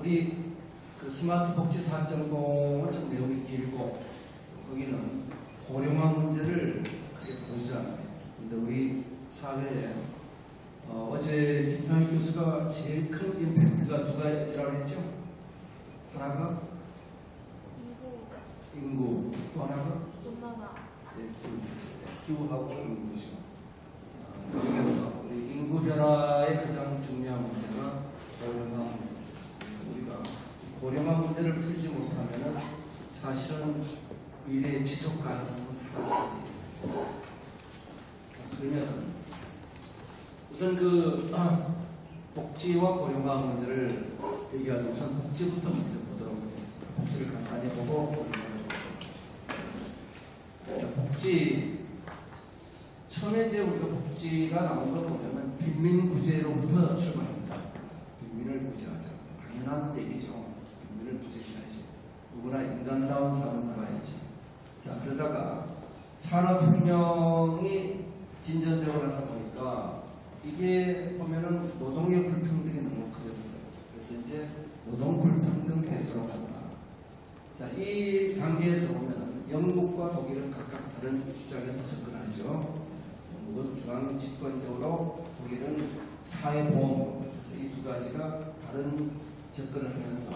우리 그 스마트 복지 4.0은 좀 내용이 길고 거기는 고령화 문제를 크게 보지 않아요. 근데 우리 사회에 어제 김상희 교수가 제일 큰 임팩트가 두 가지라고 했죠? 하나가 인구, 또 하나가 기후하고 인구죠. 그래서 우리 인구 변화의 가장 중요한 문제가 고령화 문제. 우리가 고령화 문제를 풀지 못하면 사실은 미래의 지속 가능성은 사라집니다. 그러면 우선 복지와 고령화 문제를 얘기하죠. 우선 복지부터 먼저 보도록 하겠습니다. 복지를 간단히 보고 복지 처음에 이제 우리가 복지가 나온 거 보면은 빈민구제로부터 출발합니다. 빈민을 구제하자. 당연한 얘기죠. 빈민을 구제해야지. 누구나 인간다운 삶을 살아야지. 자, 그러다가 산업혁명이 진전되고 나서 보니까 이게 보면은 노동력 불평등이 너무 커졌어요. 그래서 이제 노동 불평등 해소로 간다. 자, 이 단계에서 보면은 영국과 독일은 각각 다른 입장에서 접근하죠. 영국은 중앙 집권적으로 독일은 사회보험, 그래서 이 두 가지가 다른 접근을 하면서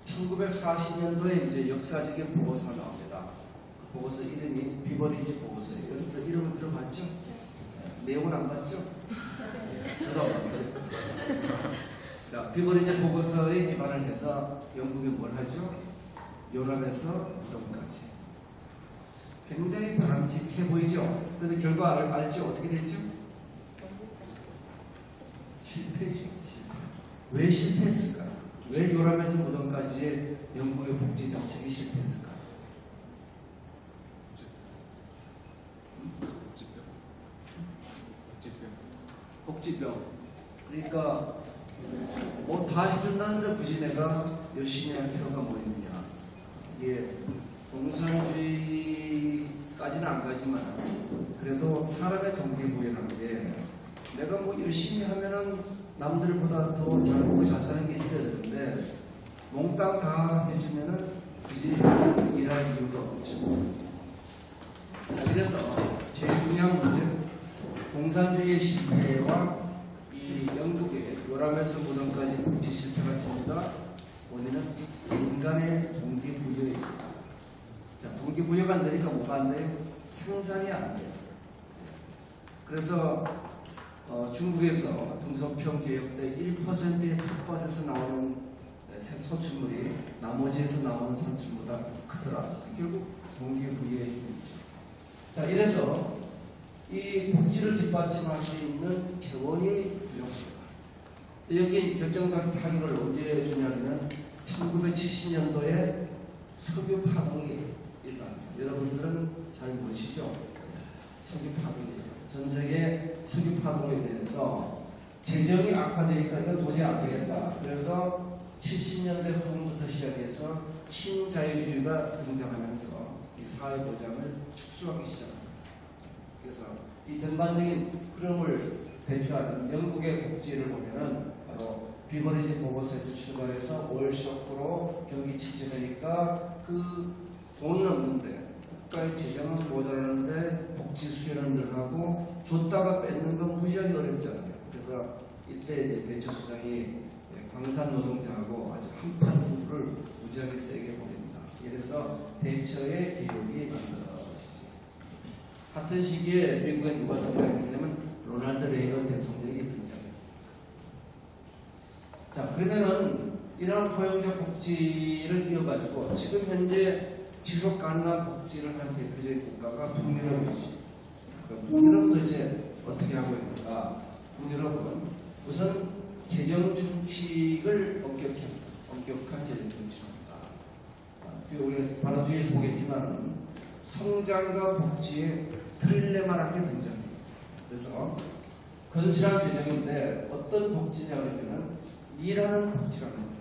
1940년도에 이제 역사적인 보고서가 나옵니다. 그 보고서 이름이 비버리지 보고서예요. 여러분들 이름을 들어봤죠? 내용은 안 봤죠? 저도 안 봤어요. 자, 비버리지 보고서에 기반을 해서 영국이 뭘 하죠? 유럽에서 유럽까지. 굉장히 바람직해 보이죠? 그런데 결과 알죠? 어떻게 됐죠? 실패죠. 실패. 왜 실패했을까요? 왜 유럽에서 무덤까지의 영국의 복지 정책이 실패했을까요? 복지병. 그러니까 뭐 다 해준다는데 굳이 내가 열심히 할 필요가 뭐 있느냐. 이게 공산주의까지는 안 가지만 그래도 사람의 동기부여라는 게 내가 뭐 열심히 하면은 남들보다 더 잘하고 잘 사는 게 있어야 되는데 몽땅 다 해주면은 굳이 일할 이유가 없죠. 자, 그래서 제일 중요한 문제 공산주의의 실패와 이 영국의 요람에서 무덤까지 복지 실패가 전부다 원인은 인간의 동기부여에 있습니다. 자, 동기부여가 안 되니까 뭐가 안 돼요? 생산이 안 돼요. 그래서 중국에서 등소평 개혁 때 1%의 텃밭에서 나오는 소출물이 나머지에서 나오는 산출보다 크더라. 결국 동기부여의 힘이죠. 자, 이래서 이 복지를 뒷받침할 수 있는 재원이 필요합니다. 여기 결정적 타격을 언제 주냐면 1970년도에 석유 파동이 일어납니다. 여러분들은 잘 모르시죠? 석유 파동이죠. 전 세계 석유 파동에 대해서 재정이 악화되니까 이건 도저히 안 되겠다. 그래서 70년대 후반부터 시작해서 신자유주의가 등장하면서 이 사회보장을 축소하기 시작합니다. 그래서 이 전반적인 흐름을 대표하는 영국의 복지를 보면은 바로 비버리지 보고서에서 출발해서 월쇼크로 경기 침체되니까 그 돈은 없는데 국가의 재정은 모자라는데 복지 수요는 늘어나고 줬다가 뺏는 건 무지하게 어렵잖아요. 그래서 이때 이제 대처 수장이 광산 노동자하고 아주 한판 승부를 무지하게 세게 벌입니다. 이래서 대처의 개혁이 만들어지죠. 같은 시기에 미국에 누가 등장했냐면 로널드 레이건 대통령이 등장했습니다. 자, 그러면은 이런 포용적 복지를 이어가지고 지금 현재 지속 가능한 복지를 한 대표적인 국가가 북유럽이죠. 북유럽은 도대체 어떻게 하고 있는가? 북유럽은 우선 재정 충칙을 엄격한 재정 충칙입니다. 우리 바로 뒤에서 보겠지만 성장과 복지의 틀레만한 게 등장합니다. 그래서 건실한 재정인데 어떤 복지냐 그러면 일하는 복지라는 겁니다.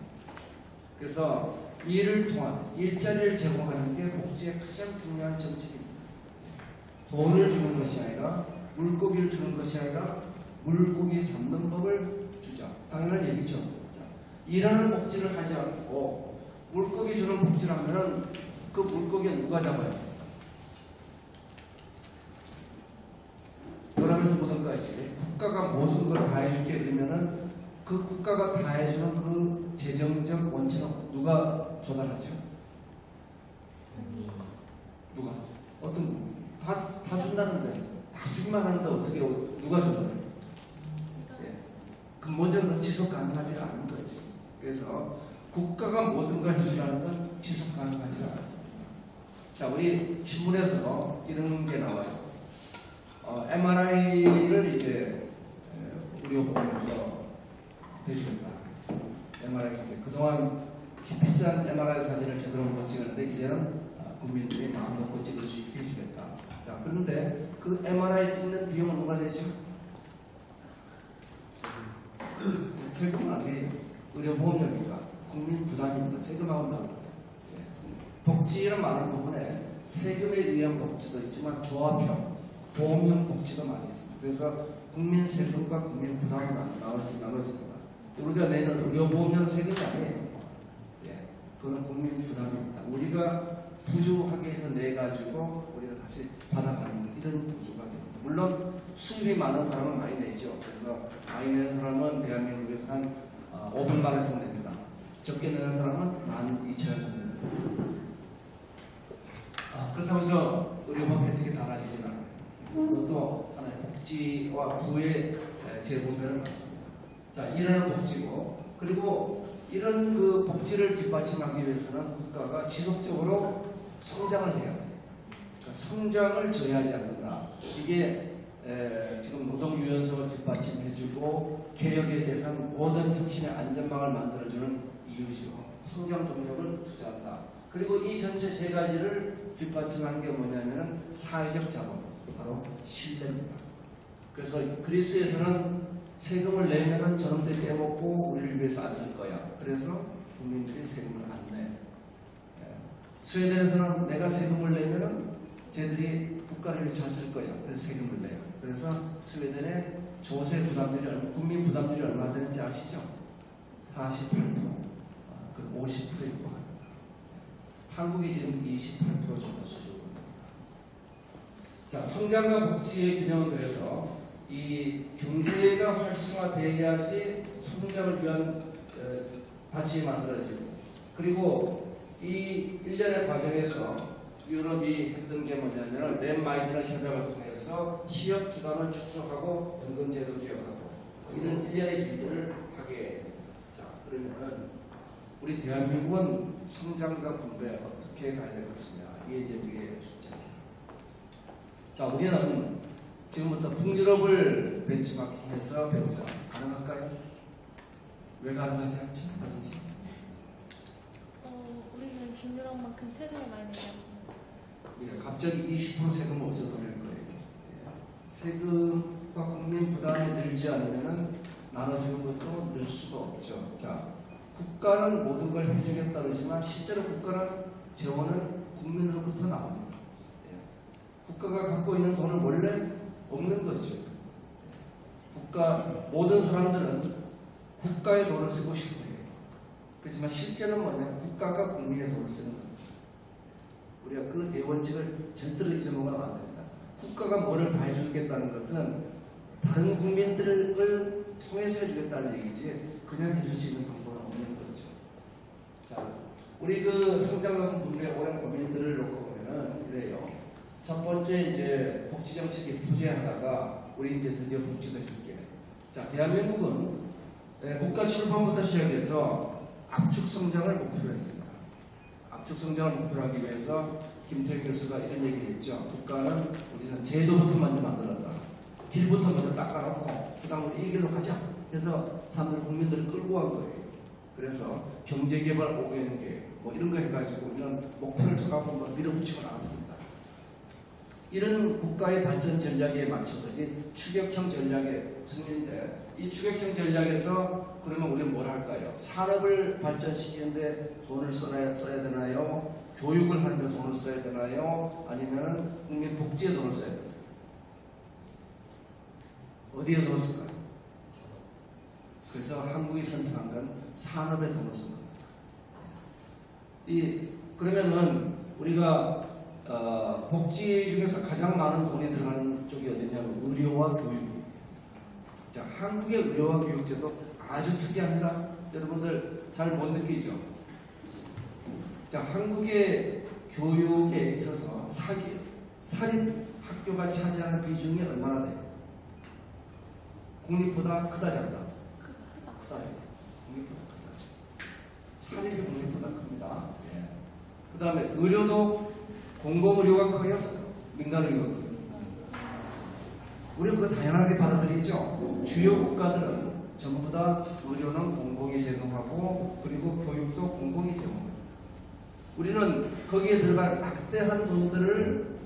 그래서 일을 통한 일자리를 제공하는 게 복지의 가장 중요한 정책입니다. 돈을 주는 것이 아니라 물고기를 주는 것이 아니라 물고기 잡는 법을 주자. 당연한 얘기죠. 자, 일하는 복지를 하지 않고 물고기 주는 복지를 하면은 그 물고기는 누가 잡아요? 그러면서 모든 것이 국가가 모든 걸 다 해줄게 그러면은 그 국가가 다 해주는 그 재정적 원천은 누가 조달하죠? 누가? 어떤 다 준다는데 다 주기만 하는데 어떻게 누가 조달해? 예. 근본적으로 지속 가능하지가 않은 거지. 그래서 국가가 모든 걸 해주라는 건 지속 가능하지가 않습니다. 자, 우리 신문에서 이런 게 나와요. MRI를 이제 우리가 보면서 해주겠다. MRI 사진. 그동안 비싼 MRI 사진을 제대로 못 찍었는데 이제는 국민들이 마음 놓고 찍을 수 있게 해주겠다. 자, 그런데 그 MRI 찍는 비용은 누가 되죠? 세금은 아니에요. 의료보험료니까 국민 부담입니다. 세금하고 나옵니다. 복지는 많은 부분에 세금에 의한 복지도 있지만 조합형, 보험형 복지도 많이 있습니다. 그래서 국민 세금과 국민 부담이 나눠집니다. 우리가 내는 의료보험료는 세금이 아니에요. 예, 그건 국민 부담입니다. 우리가 부족하게 해서 내가지고 우리가 다시 받아가는 이런 구조가 됩니다. 물론 수입이 많은 사람은 많이 내죠. 그래서 많이 내는 사람은 대한민국에서 한 500만 원씩 냅니다. 적게 내는 사람은 12,000원 정도 냅니다. 그렇다고 해서 의료보험 혜택이 달라지진 않아요. 그것도 하나의 복지와 부의 재분배를 받습니다. 자, 이런 복지고, 그리고 이런 그 복지를 뒷받침하기 위해서는 국가가 지속적으로 성장을 해야 돼요. 그러니까 성장을 저해하지 않는다. 이게 지금 노동유연성을 뒷받침해주고 개혁에 대한 모든 혁신의 안전망을 만들어주는 이유죠. 성장 동력을 투자한다. 그리고 이 전체 세 가지를 뒷받침하는 게 뭐냐면 사회적 자본, 바로 신뢰입니다. 그래서 그리스에서는 세금을 내면은 저놈들이 떼먹고 우리를 위해서 안 쓸 거야. 그래서 국민들이 세금을 안 내. 스웨덴에서는 내가 세금을 내면은 쟤들이 국가를 위해 잘 쓸 거야. 그래서 세금을 내요. 그래서 스웨덴의 조세 부담률이 국민 부담률이 얼마 되는지 아시죠? 48%, 그리고 50%이고 합니다. 한국이 지금 28% 정도 수준입니다. 자, 성장과 복지의 균형을 그래서 이 경제가 활성화돼야지 성장을 위한 밭이 만들어지고, 그리고 이 일련의 과정에서 유럽이 했던 게 뭐냐면 넷마이너스 협약을 통해서 시역 주담을 축소하고 연금제도 개혁하고 이런 일련의 일들을 하게. 자, 그러면 우리 대한민국은 성장과 분배 어떻게 가야 될 것이냐, 이게 이제 우리의 숙제입니다. 자, 우리는 지금부터 북유럽을 벤치마킹해서 배우자. 가능할까요? 왜 가능하지 않죠? 우리는 북유럽만큼 세금을 많이 내지 않습니다. 그러니까 갑자기 20% 세금을 어디서 더 낼 거예요? 세금과 국민 부담이 늘지 않으면 나눠주는 것도 늘 수가 없죠. 자, 국가는 모든 걸 해주겠다 그러지만 실제로 국가는 재원은 국민으로부터 나옵니다. 국가가 갖고 있는 돈은 원래 없는 거죠. 모든 사람들은 국가의 돈을 쓰고 싶어요. 그렇지만 실제는 뭐냐? 국가가 국민의 돈을 쓰는 겁니다. 우리가 그 대원칙을 절대로 잊어먹으면 안 됩니다. 국가가 뭐를 다 해주겠다는 것은 다른 국민들을 통해서 해주겠다는 얘기지 그냥 해줄 수 있는 방법은 없는 거죠. 자, 우리 그 성장과 분배 오랜 고민들을 놓고 보면은 이래요. 첫 번째 이제 복지 정책이 부재하다가 우리 이제 드디어 복지도 해줄게. 자, 대한민국은 국가 출범부터 시작해서 압축 성장을 목표로 했습니다. 압축 성장을 목표로 하기 위해서 김태형 교수가 이런 얘기를 했죠. 국가는 우리는 제도부터 먼저 만들었다. 길부터 먼저 닦아놓고 그다음 우리 이 길로 가자. 그래서 사람들 국민들을 끌고 간 거예요. 그래서 경제개발 5개년 계획 뭐 이런 거 해가지고 우리는 목표를 정하고 밀어붙이고 나왔습니다. 이런 국가의 발전 전략에 맞춰서 이게 추격형 전략의 승리인데, 이 추격형 전략에서 그러면 우리는 뭘 할까요? 산업을 발전시키는데 돈을 써야 되나요? 교육을 하는데 돈을 써야 되나요? 아니면 국민 복지에 돈을 써야 되나요? 어디에 돈을 쓸까요? 그래서 한국이 선택한 건 산업에 돈을 쓴 겁니다. 그러면은 우리가 복지 중에서 가장 많은 돈이 들어가는 쪽이 어디냐면 의료와 교육. 자, 한국의 의료와 교육제도 아주 특이합니다. 여러분들 잘 못 느끼죠? 자, 한국의 교육에 있어서 사립 학교가 차지하는 비중이 얼마나 돼요? 공립보다 크다 작다? 크다. 공립보다 크다. 사립이 공립보다 큽니다. 예. 그 다음에 의료도 공공의료가 커요? 민간의료가 커요? 우리 그거 당연하게 받아들이죠. 주요 국가들은 전부 다 의료는 공공이 제공하고 그리고 교육도 공공이 제공합니다. 우리는 거기에 들어갈 막대한 돈들을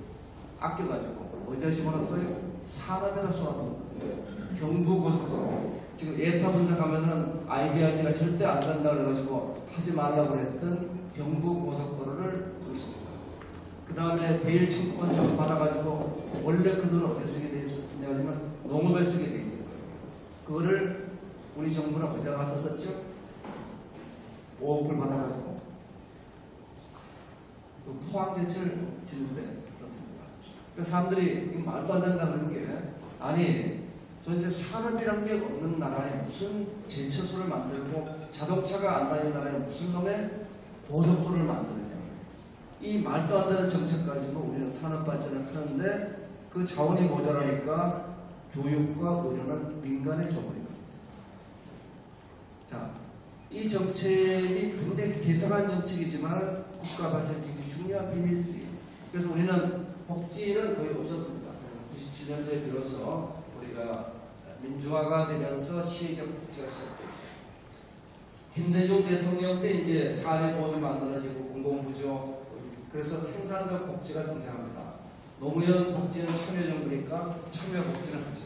아껴가지고 어디다 집어넣었어요? 산업에다 쏟아붓는 경부고속도로. 지금 에타 분석하면은 IBRD가 절대 안 된다 그래가지고 하지 말라고 했던 경부고속도로를 뒀습니다. 그 다음에 대일 청구권 받아가지고 원래 그 돈을 어디에 쓰게 돼 있었냐면 농업에 쓰게 돼 있는 거예요. 그거를 우리 정부는 어디다 가서 썼죠? 5억을 받아가지고 그 포항제철 진도에 썼습니다. 그래서 사람들이 이거 말도 안 된다 그런 게 아니 도대체 산업이란 게 없는 나라에 무슨 제철소를 만들고 자동차가 안 다니는 나라에 무슨 놈의 고속도로를 만드느냐. 이 말도 안 되는 정책 가지고 우리는 산업 발전을 하는데 그 자원이 모자라니까 교육과 의료는 민간에 줘버립니다. 자, 이 정책이 굉장히 개성한 정책이지만 국가 발전에 굉장히 중요한 비밀이에요. 그래서 우리는 복지는 거의 없었습니다. 97년도에 비로소 우리가 민주화가 되면서 시의적 복지가 시작됐죠. 김대중 대통령 때 이제 사례보험이 만들어지고 공공부조, 그래서 생산적 복지가 등장합니다. 노무현 복지는 참여정부니까 참여복지는 하죠.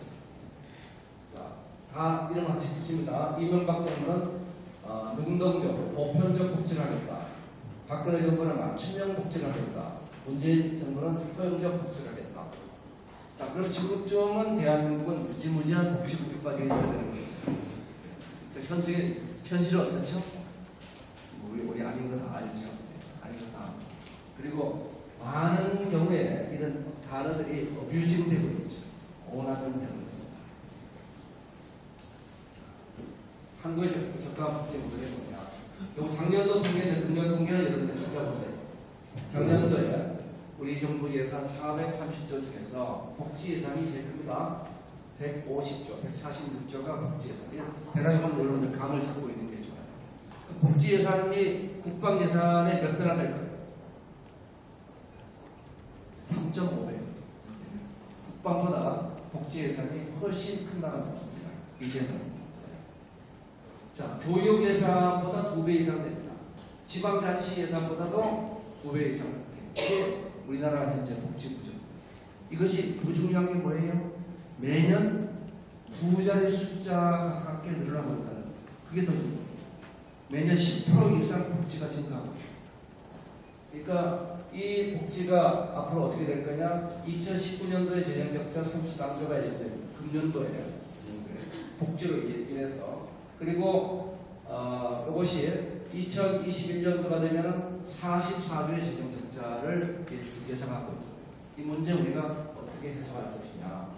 자, 다 이런 학식 붙입니다. 이명박 정부는 능동적, 보편적 복지를 하겠다. 박근혜 정부는 맞춤형 복지를 하겠다. 문재인 정부는 허용적 복지를 하겠다. 자, 그럼 지금쯤은 대한민국은 무지무지한 복지국가가 되어 있어야 되는 거예요. 현실은 어떻죠? 우리 아닌 거 다 알죠. 아닌 거 다. 그리고 많은 경우에 이런 단어들이 어뷰징 되고 있죠. 오남용 되고 있습니다. 한국의 적합 복지 모델이 뭐냐? 요 작년도 통계는 금년 통계는 여러분들 찾아보세요. 작년도에 우리 정부 예산 430조 중에서 복지 예산이 제일 큽니다. 150조, 146조가 복지 예산이에요. 대략은 여러분들 감을 잡고 있는 게 좋아요. 복지 예산이 국방 예산의 몇 배나 될 거예요? 3.5배. 국방보다 복지 예산이 훨씬 큰 나라입니다. 이제는. 자, 교육 예산보다 2배 이상 됩니다. 지방자치 예산보다도 2배 이상 됩니다. 이게 우리나라 현재 복지부죠. 이것이 더 중요한 게 뭐예요? 매년 2자리 숫자 가깝게 늘어나고 있다는 거. 그게 더 중요해요. 매년 10% 이상 복지가 증가하고 있어요. 그러니까 이 복지가 앞으로 어떻게 될 거냐? 2019년도에 재정적자 33조가 예상됩니다. 금년도에 복지로 인해서. 그리고 이것이 2021년도가 되면 44조의 재정적자를 예상하고 있어요. 이 문제 우리가 어떻게 해소할 것이냐?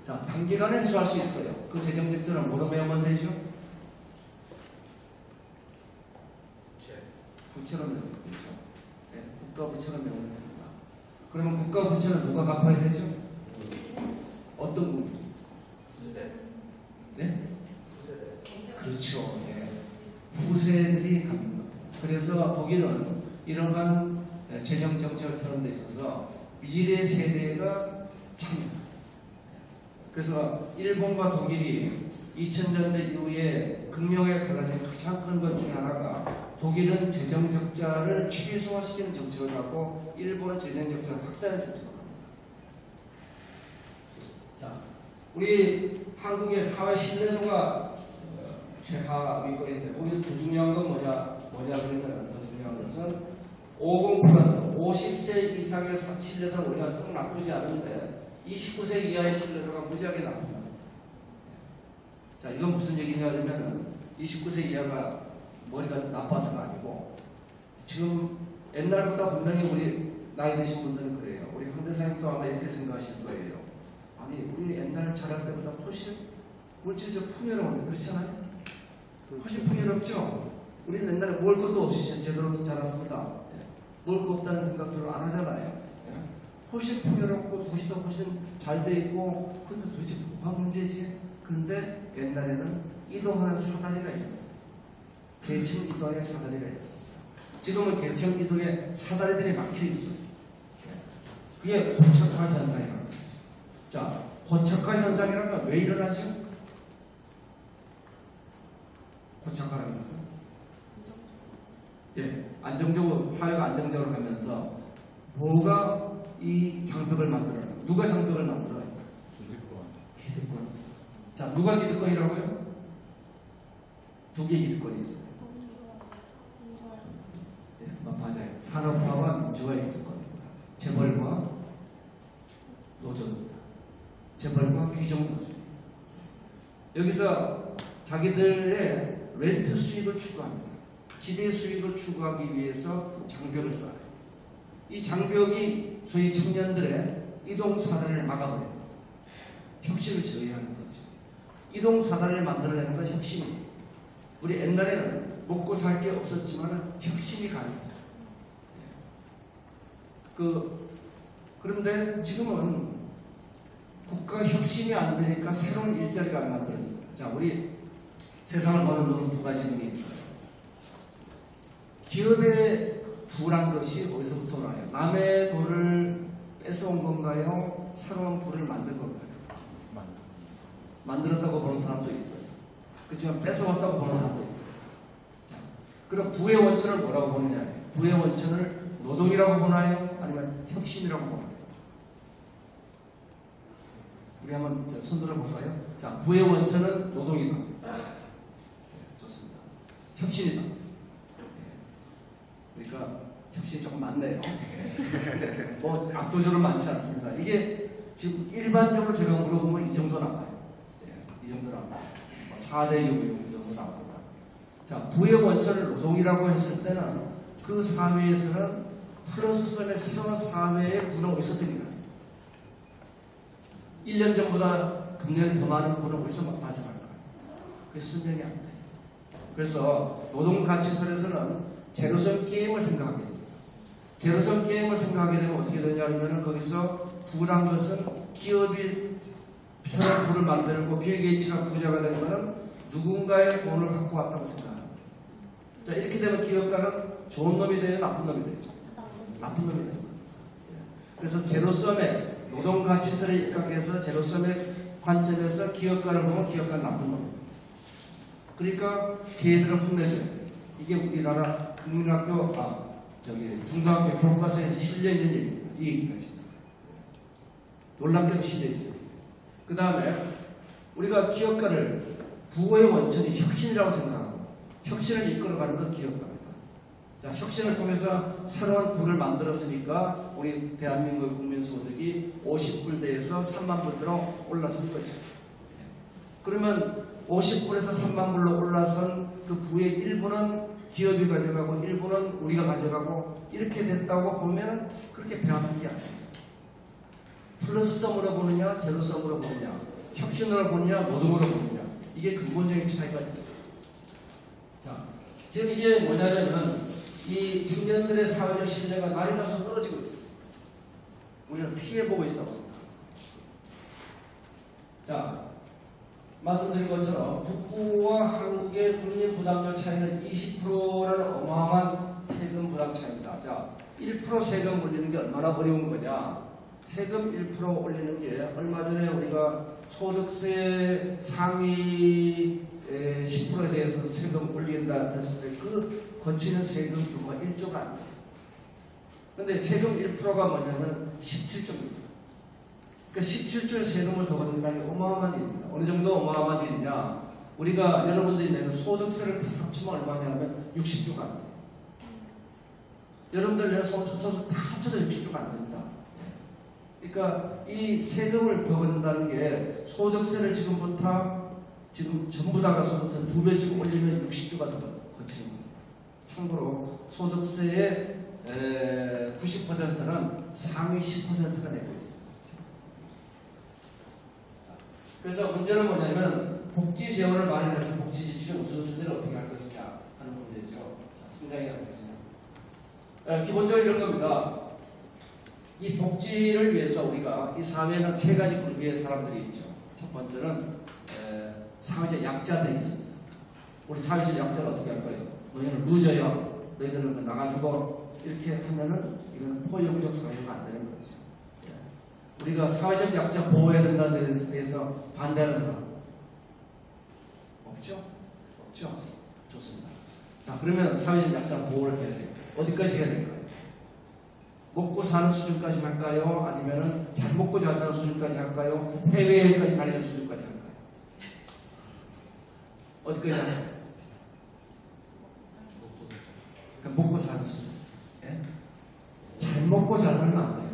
자, 단기간에 해소할 수 있어요. 그 재정적자는 뭐로 메우면 되죠? 부채로 메우면 되죠. 네, 국가 부채로 메우면 됩니다. 그러면 국가 부채는 누가 갚아야 되죠? 어떤 부분? 네? 그렇죠. 네. 후세들이 갚는 겁니다. 그래서 독일은 이러한 재정 정책을 펴는 데 있어서 미래 세대가 참여합니다. 그래서 일본과 독일이 2000년대 이후에 극명하게 갈라진 가장 큰 것 중에 하나가 독일은 재정 적자를 최소화시키는 정책을 갖고 일본은 재정 적자를 확대하는 정책을 합니다. 자, 우리 한국의 사회 신뢰도가 최하위권인데 거기서 더 중요한 건 뭐냐 그러면 더 중요한 것은 50 플러스 50세 이상의 신뢰도는 우리가 썩 나쁘지 않은데 29세 이하의 신뢰도가 무지하게 나쁩니다. 자, 이건 무슨 얘기냐면 29세 이하가 머리가 나빠서가 아니고 지금 옛날보다 분명히 우리 나이 드신 분들은 그래요. 우리 황대사님도 아마 이렇게 생각하실 거예요. 아니, 우리 옛날 자랄 때보다 훨씬 물질적 풍요로운데 그렇지 않아요? 훨씬 풍요롭죠? 우리는 옛날에 먹을 것도 없이 제대로 자랐습니다. 먹을 거 없다는 생각들을 안 하잖아요. 훨씬 풍요롭고 도시도 훨씬 잘 돼 있고 근데 도대체 뭐가 문제지? 그런데 옛날에는 이동하는 사다리가 있었어요. 계층 이동의 사다리가 있었어요. 지금은 계층 이동에 사다리들이 막혀 있어요. 그게 고착화 현상이라는 거죠. 자, 고착화 현상이라는 건 왜 일어나죠? 고착화라는 것은 안정적으로 사회가 안정적으로 가면서 뭐가 이 장벽을 만들어요? 누가 장벽을 만들어요? 기득권. 자, 누가 기득권이라고요? 두 개의 기득권이 있어요. 맞아요. 산업화와 민주화의 기득권입니다. 재벌과 노조입니다. 재벌과 귀족 노조. 여기서 자기들의 렌트 수익을 추구합니다. 지대 수익을 추구하기 위해서 장벽을 쌓아요. 이 장벽이 소위 청년들의 이동사단을 막아버려요. 혁신을 저해하는 거죠. 이동사단을 만들어내는 건 혁신이에요. 우리 옛날에는 먹고 살 게 없었지만 혁신이 가능했어요. 그런데 지금은 국가 혁신이 안 되니까 새로운 일자리가 안 만들어집니다. 자, 우리 세상을 보는 눈은 두 가지 눈이 있어요. 기업의 부란 것이 어디서부터 나요? 남의 돌을 뺏어온 건가요? 새로운 부를 만든 건가요? 만들었다고 보는 사람도 있어요. 그렇지만 뺏어왔다고 보는 사람도 있어요. 자, 그럼 부의 원천을 뭐라고 보느냐? 부의 원천을 노동이라고 보나요? 아니면 혁신이라고 보나요? 우리 한번 손들어 볼까요? 자, 부의 원천은 노동이다. 좋습니다. 혁신이다. 그러니까 혁신이 조금 많네요. 뭐 압도적으로 많지 않습니다. 이게 지금 일반적으로 제가 물어보면 이 정도 나와요. 이 정도 나와요. 4대 요구 이 정도 나옵니다. 자, 부의 원천을 노동이라고 했을 때는 그 사회에서는 플러스선의 새로운 사회의 부는 어디서 생겨나요? 1년 전보다 금년에 더 많은 부는 어디서 발생할까요? 그게 설명이 안 돼요. 그래서 노동가치설에서는 제로섬 게임을 생각하게 됩니다. 제로섬 게임을 생각하게 되면 어떻게 되냐면 거기서 부란 것은 기업이 새로운 부를 만들고 빌 게이츠가 부자가 되면 누군가의 돈을 갖고 왔다고 생각합니다. 자, 이렇게 되면 기업가는 좋은 놈이 돼요? 나쁜 놈이 돼요? 나쁜 놈이 돼요. 그래서 제로섬의 노동가치설에 입각해서 제로섬의 관점에서 기업가를 보면 기업가는 나쁜 놈. 그러니까 걔들을 혼내줘야 돼요. 이게 우리나라 국민학교, 중등학교 교과서에 실려 있는 얘기입니다. 이 얘기까지. 놀랍게도 실려 있어요. 그 다음에 우리가 기업가를 부의 원천이 혁신이라고 생각하고 혁신을 이끌어가는 건 기업가입니다. 자, 혁신을 통해서 새로운 부를 만들었으니까 우리 대한민국의 국민소득이 50불대에서 3만 불대로 올라선 거죠. 그러면 50불에서 3만 불로 올라선 그 부의 일부는 기업이 가져가고 일부는 우리가 가져가고 이렇게 됐다고 보면 그렇게 배합한 게 아니에요. 플러스성으로 보느냐 제로성으로 보느냐 혁신으로 보느냐 노동으로 보느냐 이게 근본적인 차이가 있습니다. 자, 지금 이게 뭐냐면 이 청년들의 사회적 신뢰가 날이 갈수록 떨어지고 있어요. 우리는 피해보고 있다고 생각합니다. 자, 말씀드린 것처럼 북부와 한국의 국민 부담률 차이는 20%라는 어마어마한 세금 부담 차이입니다. 자, 1% 세금 올리는 게 얼마나 어려운 거냐? 세금 1% 올리는 게 얼마 전에 우리가 소득세 상위 10%에 대해서 세금 올린다 했을 때 그 거치는 세금 규모가 1조가 안 돼요. 근데 세금 1%가 뭐냐면 17조입니다. 그러니까 17조의 세금을 더 걷는다는 게 어마어마한 일입니다. 어느 정도 어마어마한 일이냐? 우리가 여러분들이 내는 소득세를 다 합치면 얼마냐면 60조가 안 돼요. 여러분들 내는 소득세 다 합쳐도 60조가 안 됩니다. 그러니까 이 세금을 더 걷는다는 게 소득세를 지금부터 지금 전부 다가 소득세 2배씩 올리면 60조가 더 거치는 거예요. 참고로 소득세의 90%는 상위 10%가 내고 있습니다. 그래서 문제는 뭐냐면 복지 재원을 마련해서 복지 지출의 우선순위를 어떻게 할 것이냐 하는 문제죠. 승장이 하는 것이냐. 기본적으로 이런 겁니다. 이 복지를 위해서 우리가 이 사회에는 3가지 그룹의 사람들이 있죠. 첫 번째는 사회적 약자들이 있습니다. 우리 사회적 약자를 어떻게 할까요? 너희는 루저야. 너희들은 나가지고 이렇게 하면은 이건 포용적 사회가 안 되는 거죠. 우리가 사회적 약자 보호해야 된다는 데 대해서 반대하는 사람 없죠? 없죠? 좋습니다. 자, 그러면 사회적 약자 보호를 해야 돼요. 어디까지 해야 될까요? 먹고 사는 수준까지 할까요? 아니면은 잘 먹고 잘 사는 수준까지 할까요? 해외여행까지 다니는 수준까지 할까요? 어디까지 할까요? 그러니까 먹고 사는 수준. 예? 잘 먹고 잘 살면 안 돼요.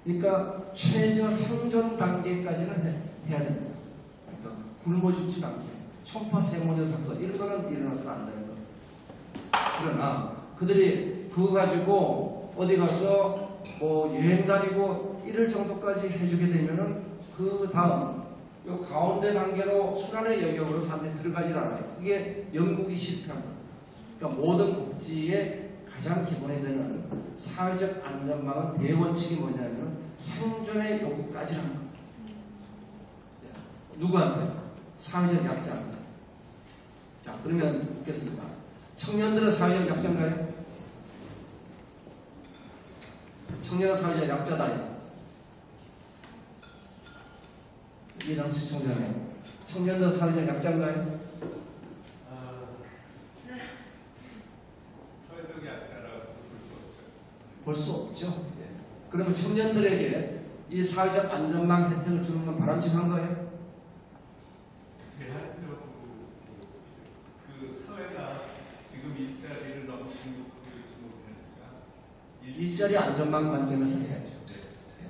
그러니까 최저 생존 단계까지는 해야 됩니다. 그러니까 굶어 죽지 않게 총파세모녀 사건 이런 거는 일어나서는 안 되는 거예요. 그러나 그들이 그거 가지고 어디 가서 뭐 여행 다니고 이럴 정도까지 해주게 되면은 그 다음 요 가운데 단계로 순환의 영역으로 사람들이 들어가질 않아요. 그게 영국이 실패한 겁니다. 그러니까 모든 복지의 가장 기본이 되는 사회적 안전망은 대원칙이 뭐냐면 생존의 요구까지라는 겁니다. 누구한테? 사회적 약자한테. 자, 그러면 묻겠습니다. 청년들은 사회적 약자인가요? 청년은 사회적 약자다. 이남식 총장님, 청년들은 사회적 약자인가요? 사회적 약자라고 볼 수 없죠. 예. 그러면 청년들에게 이 사회적 안전망 혜택을 주는 건 바람직한 거예요? 제한적으로 그 사회가 지금 일자리를 너무 공급하고 있지 못하니까 일자리 안전망 관점에서 해야죠. 예.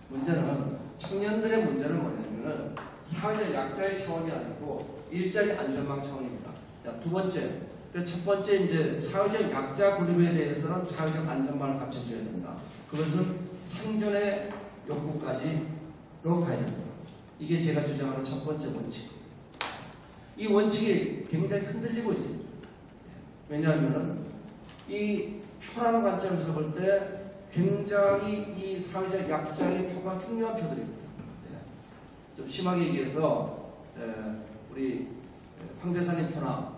문제는 청년들의 문제는 뭐냐면은 사회적 약자의 차원이 아니고 일자리 안전망 차원입니다. 자, 두 번째, 첫 번째 이제 사회적 약자 그룹에 대해서는 사회적 안전망을 갖춰줘야 된다. 그것은 생존의 욕구까지로 가야 된다. 이게 제가 주장하는 첫 번째 원칙. 이 원칙이 굉장히 흔들리고 있습니다. 왜냐하면 이 표라는 관점에서 볼 때 굉장히 이 사회적 약자의 표가 흉흉한 표들입니다. 좀 심하게 얘기해서 우리 황대사님 표나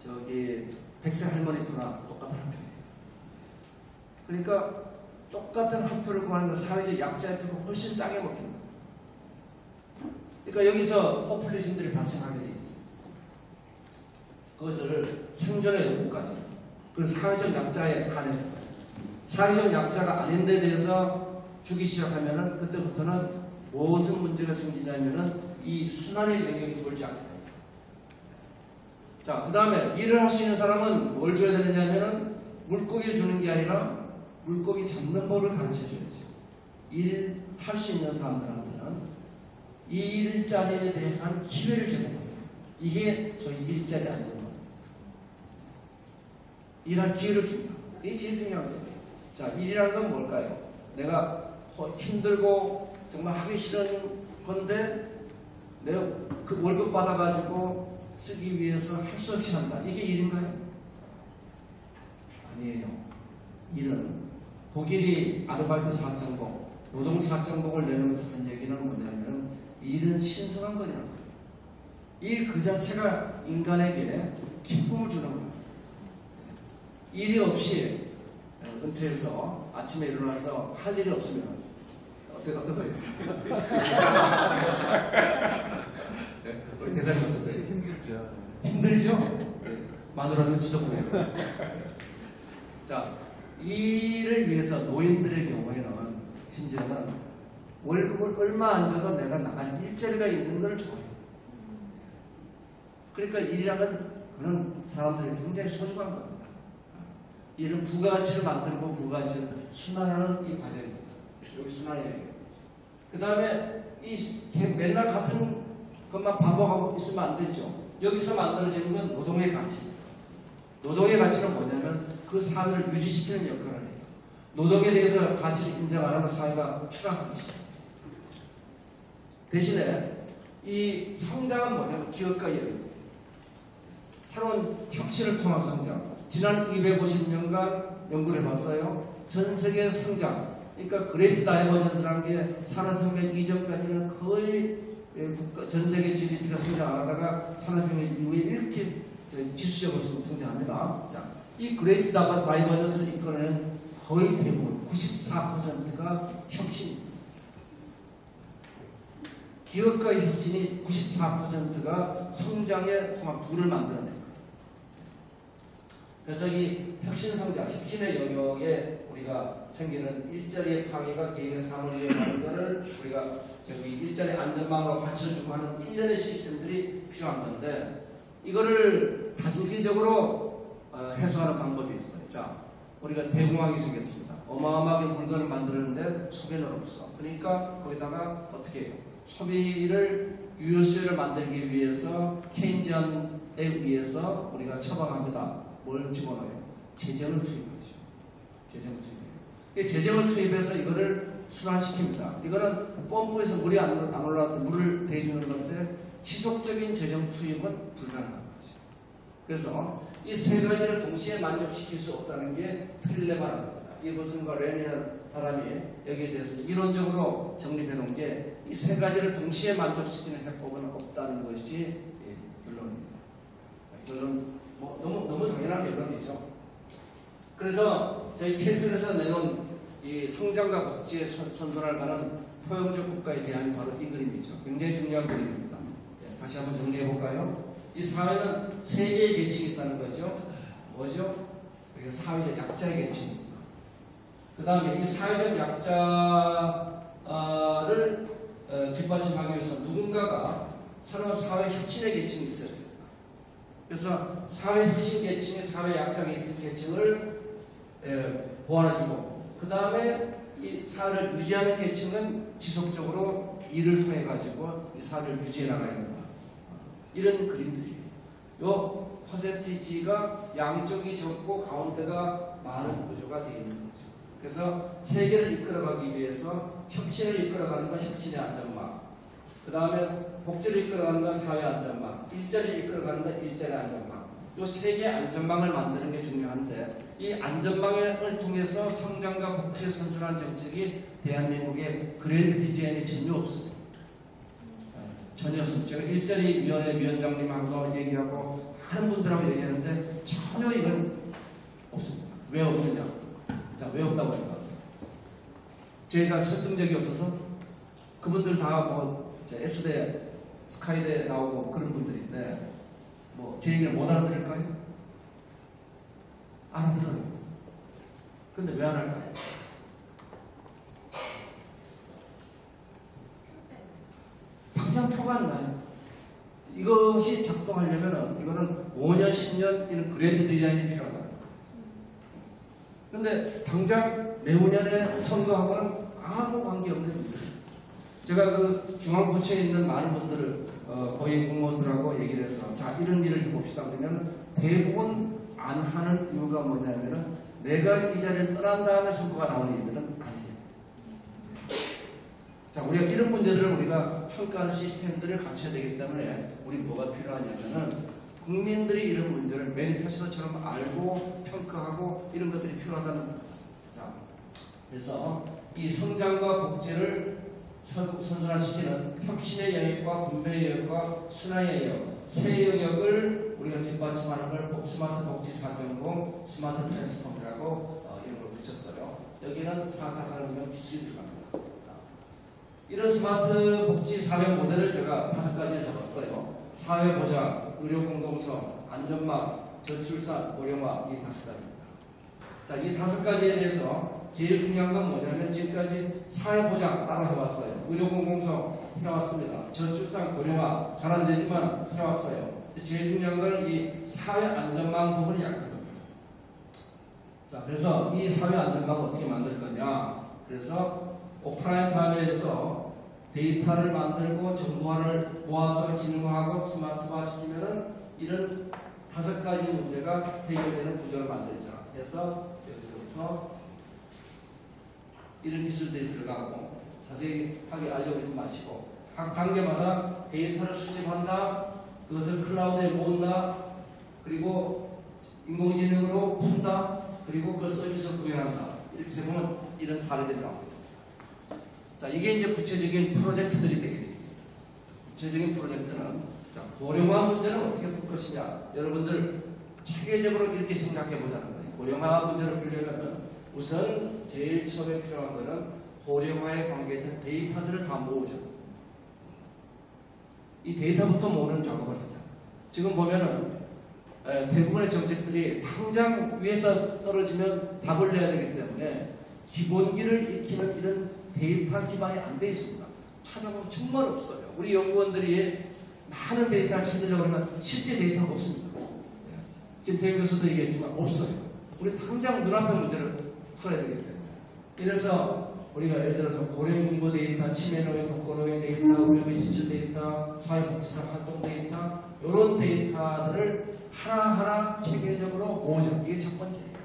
저기 백세 할머니 표나 똑같은 한 표예요. 그러니까 똑같은 한 표를 구하는데 사회적 약자의 표가 훨씬 싸게 먹힙니다. 그러니까 여기서 포퓰리즘들이 발생하게 돼 있어요. 그것을 생존의 요구까지, 그리고 사회적 약자에 관해서 사회적 약자가 아닌 데 대해서 주기 시작하면은 그때부터는 무슨 문제가 생기냐면은 이 순환의 영역이 돌지 않게 됩니다. 자, 그 다음에 일을 할 수 있는 사람은 뭘 줘야 되느냐면은 물고기를 주는 게 아니라 물고기 잡는 법을 가르쳐 줘야죠. 일할 수 있는 사람들한테는 이 일자리에 대한 기회를 제공합니다. 이게 저희 일자리 안전망. 일할 기회를 줍니다. 이게 제일 중요한 거예요. 자, 일이라는 건 뭘까요? 내가 힘들고 정말 하기 싫은 건데 내가 그 월급 받아가지고 쓰기 위해서 할 수 없이 한다. 이게 일인가요? 아니에요. 일은 독일이 아르바이트 4.0, 노동 4.0을 내놓으면서 한 얘기는 뭐냐면 일은 신성한 거냐는 거예요. 일 그 자체가 인간에게 기쁨을 주는 거예요. 일이 없이 은퇴해서 아침에 일어나서 할 일이 없으면 어떠세요? 네, 우리 대사님 어떠세요? 힘들죠. 힘들죠? 네, 마누라는 주저보내고. 자, 일을 위해서 노인들의 경우에는 심지어는 월급을 얼마 안 줘도 내가 나갈 일자리가 있는 걸 좋아해요. 그러니까 일이라는 그런 사람들이 굉장히 소중한 겁니다. 이런 부가가치를 만들고 부가가치를 순환하는 이 과정입니다. 여기 순환이에요. 그 다음에 이 맨날 같은 그것만 반복하고 있으면 안 되죠. 여기서 만들어지는 건 노동의 가치. 노동의 가치는 뭐냐면 그 사회를 유지시키는 역할을 해요. 노동에 대해서 가치를 인정 안 하는 사회가 추락하기 시작합니다. 대신에 이 성장은 뭐냐면 기업가 일, 새로운 혁신을 통한 성장. 지난 250년간 연구를 해봤어요. 전 세계 성장, 그러니까 그레이트 다이버전스라는 게 산업혁명 이전까지는 거의 전 세계 GDP가 성장 안 하다가 산업혁명 이후에 이렇게 지수적으로 성장합니다. 자, 이 그레이트 다이버전스를 이끌어내는 거의 대부분 94%가 혁신입니다. 기업가의 혁신이 94%가 성장의 통합 부를 만들어냅니다. 그래서 이 혁신 성장, 혁신의 영역에 우리가 생기는 일자리의 파괴가 개인의 삶을 이어가는 것을 우리가 일자리 안전망으로 받쳐주고 하는 일련의 시스템들이 필요한 건데 이거를 단기적으로 해소하는 방법이 있어요. 자, 우리가 대공황이 생겼습니다. 어마어마하게 물건을 만드는데 소비는 없어. 그러니까 거기다가 어떻게 해요? 소비를 유효수요를 만들기 위해서 케인지안에 의해서 우리가 처방합니다. 뭘 집어넣어요? 재정을 투입하죠. 재정을 투입해요. 재정을 투입해서 이거를 순환시킵니다. 이거는 펌프에서 물이 안 올라와도 물을 대주는 건데 지속적인 재정 투입은 불가능한 거죠. 그래서 이 세 가지를 동시에 만족시킬 수 없다는 게 틸레마라는 겁니다. 이것은과 레니라는 사람이 여기에 대해서 이론적으로 정립해 놓은 게 이 세 가지를 동시에 만족시키는 해법은 없다는 것이 결론입니다. 결론 너무 당연한 결론이죠. 그래서 저희 캐슬에서 내놓은 이 성장과 복지에 선도할 만한 포용적 국가의 대안이 바로 이 그림이죠. 굉장히 중요한 그림입니다. 다시 한번 정리해 볼까요? 이 사회는 세 개의 계층이 있다는 거죠. 뭐죠? 사회적 약자의 계층입니다. 그 다음에 이 사회적 약자를 뒷받침하기 위해서 누군가가 새로운 사회 혁신의 계층이 있어야 됩니다. 그래서 사회 혁신 계층의 사회 약자 계층을 보완해주고 그 다음에 이 사회를 유지하는 계층은 지속적으로 일을 통해 가지고 이 사회를 유지해 나가야 된다. 이런 그림들이에요. 요 퍼센티지가 양쪽이 적고 가운데가 많은 구조가 되어 있는 거죠. 그래서 세계를 이끌어가기 위해서 혁신을 이끌어가는 건 혁신의 안전망, 그 다음에 복지를 이끌어가는 건 사회 안전망, 일자리를 이끌어가는 건 일자리 안전망. 요 세 개의 안전망을 만드는 게 중요한데 이 안전망을 통해서 성장과 복지를 선순환 정책이 대한민국의 그랜드 디자인이 전혀 없습니다. 전혀 없습니다. 제가 일자리위원회 위원장님하고 얘기하고 하는 분들하고 얘기하는데 전혀 이건 없습니다. 왜 없느냐? 자, 왜 없다고 생각하세요? 저희가 설득력이 없어서 그분들 다 뭐 S대, 스카이대 나오고 그런 분들인데 뭐 제 얘기를 못 알아들을까요? 알아들어요. 근데 왜 안 할까요? 당장 표가 안 나요. 이것이 작동하려면 이거는 5년, 10년 이런 그랜드 디자인이 필요하다. 근데 당장 내후년에 선거하고는 아무 관계없는 일이에요. 제가 그 중앙부처에 있는 많은 분들을 거의 공무원들하고 얘기를 해서 자 이런 일을 해봅시다 그러면 대부분 안 하는 이유가 뭐냐면은 내가 이 자리를 떠난 다음에 선거가 나오는 일들은 아니에요. 자 우리가 이런 문제들을 우리가 평가하는 시스템들을 갖춰야 되기 때문에 우리 뭐가 필요하냐면은 국민들이 이런 문제를 매니페스토처럼 알고 평가하고 이런 것들이 필요하다는 겁니다. 자, 그래서 이 성장과 복지를 선순환시키는 혁신의 영역과 분배의 영역과 순환의 영역 세 영역을 우리가 뒷받침하는 걸 스마트 복지 4.0 스마트 트랜스포머라고 이런 걸 붙였어요. 여기는 4차 산업혁명 기술이 들어갑니다. 이런 스마트 복지 사회 모델을 제가 5가지를 잡았어요. 사회보장, 의료공동성, 안전망, 저출산, 고령화 이 5가지입니다. 자, 이 5가지에 대해서 제일 중요한 건 뭐냐면 지금까지 사회보장 따로 해왔어요. 의료공공성 해왔습니다. 저출산, 고령화 잘 안 되지만 해왔어요. 제일 중요한 건 이 사회안전망 부분이 약한 겁니다. 자, 그래서 이 사회안전망을 어떻게 만들 거냐. 그래서 오프라인 사회에서 데이터를 만들고 정보화를 모아서 기능화하고 스마트화시키면은 이런 5가지 문제가 해결되는 구조를 만들자. 그래서 여기서부터 이런 기술들이 들어가고 자세히 하게 알려주지 마시고 각 단계마다 데이터를 수집한다. 그것을 클라우드에 모은다. 그리고 인공지능으로 푼다. 그리고 그걸 서비스로 구현한다. 이렇게 되면 이런 사례들이 나옵니다. 자, 이게 이제 구체적인 프로젝트들이 되게 되어 있습니다. 구체적인 프로젝트는 자, 고령화 문제는 어떻게 풀 것이냐. 여러분들 체계적으로 이렇게 생각해 보자는 거예요. 고령화 문제를 풀려면 우선 제일 처음에 필요한 거는 고령화에 관계된 데이터들을 다 모으자. 이 데이터부터 모으는 작업을 하자. 지금 보면은 대부분의 정책들이 당장 위에서 떨어지면 답을 내야 되기 때문에 기본기를 익히는 이런 데이터 기반이 안 돼 있습니다. 찾아보면 정말 없어요. 우리 연구원들이 많은 데이터를 찾으려고 하면 실제 데이터가 없습니다. 김태균 교수도 얘기했지만 없어요. 우리 당장 눈앞의 문제를 풀어야 되기 때문에. 그래서 우리가 예를 들어서 고령인구 데이터, 치매노인, 독거노인 데이터, 의료비 지출 데이터, 사회복지사 활동 데이터 이런 데이터들을 하나하나 체계적으로 모으자. 이게 첫 번째예요.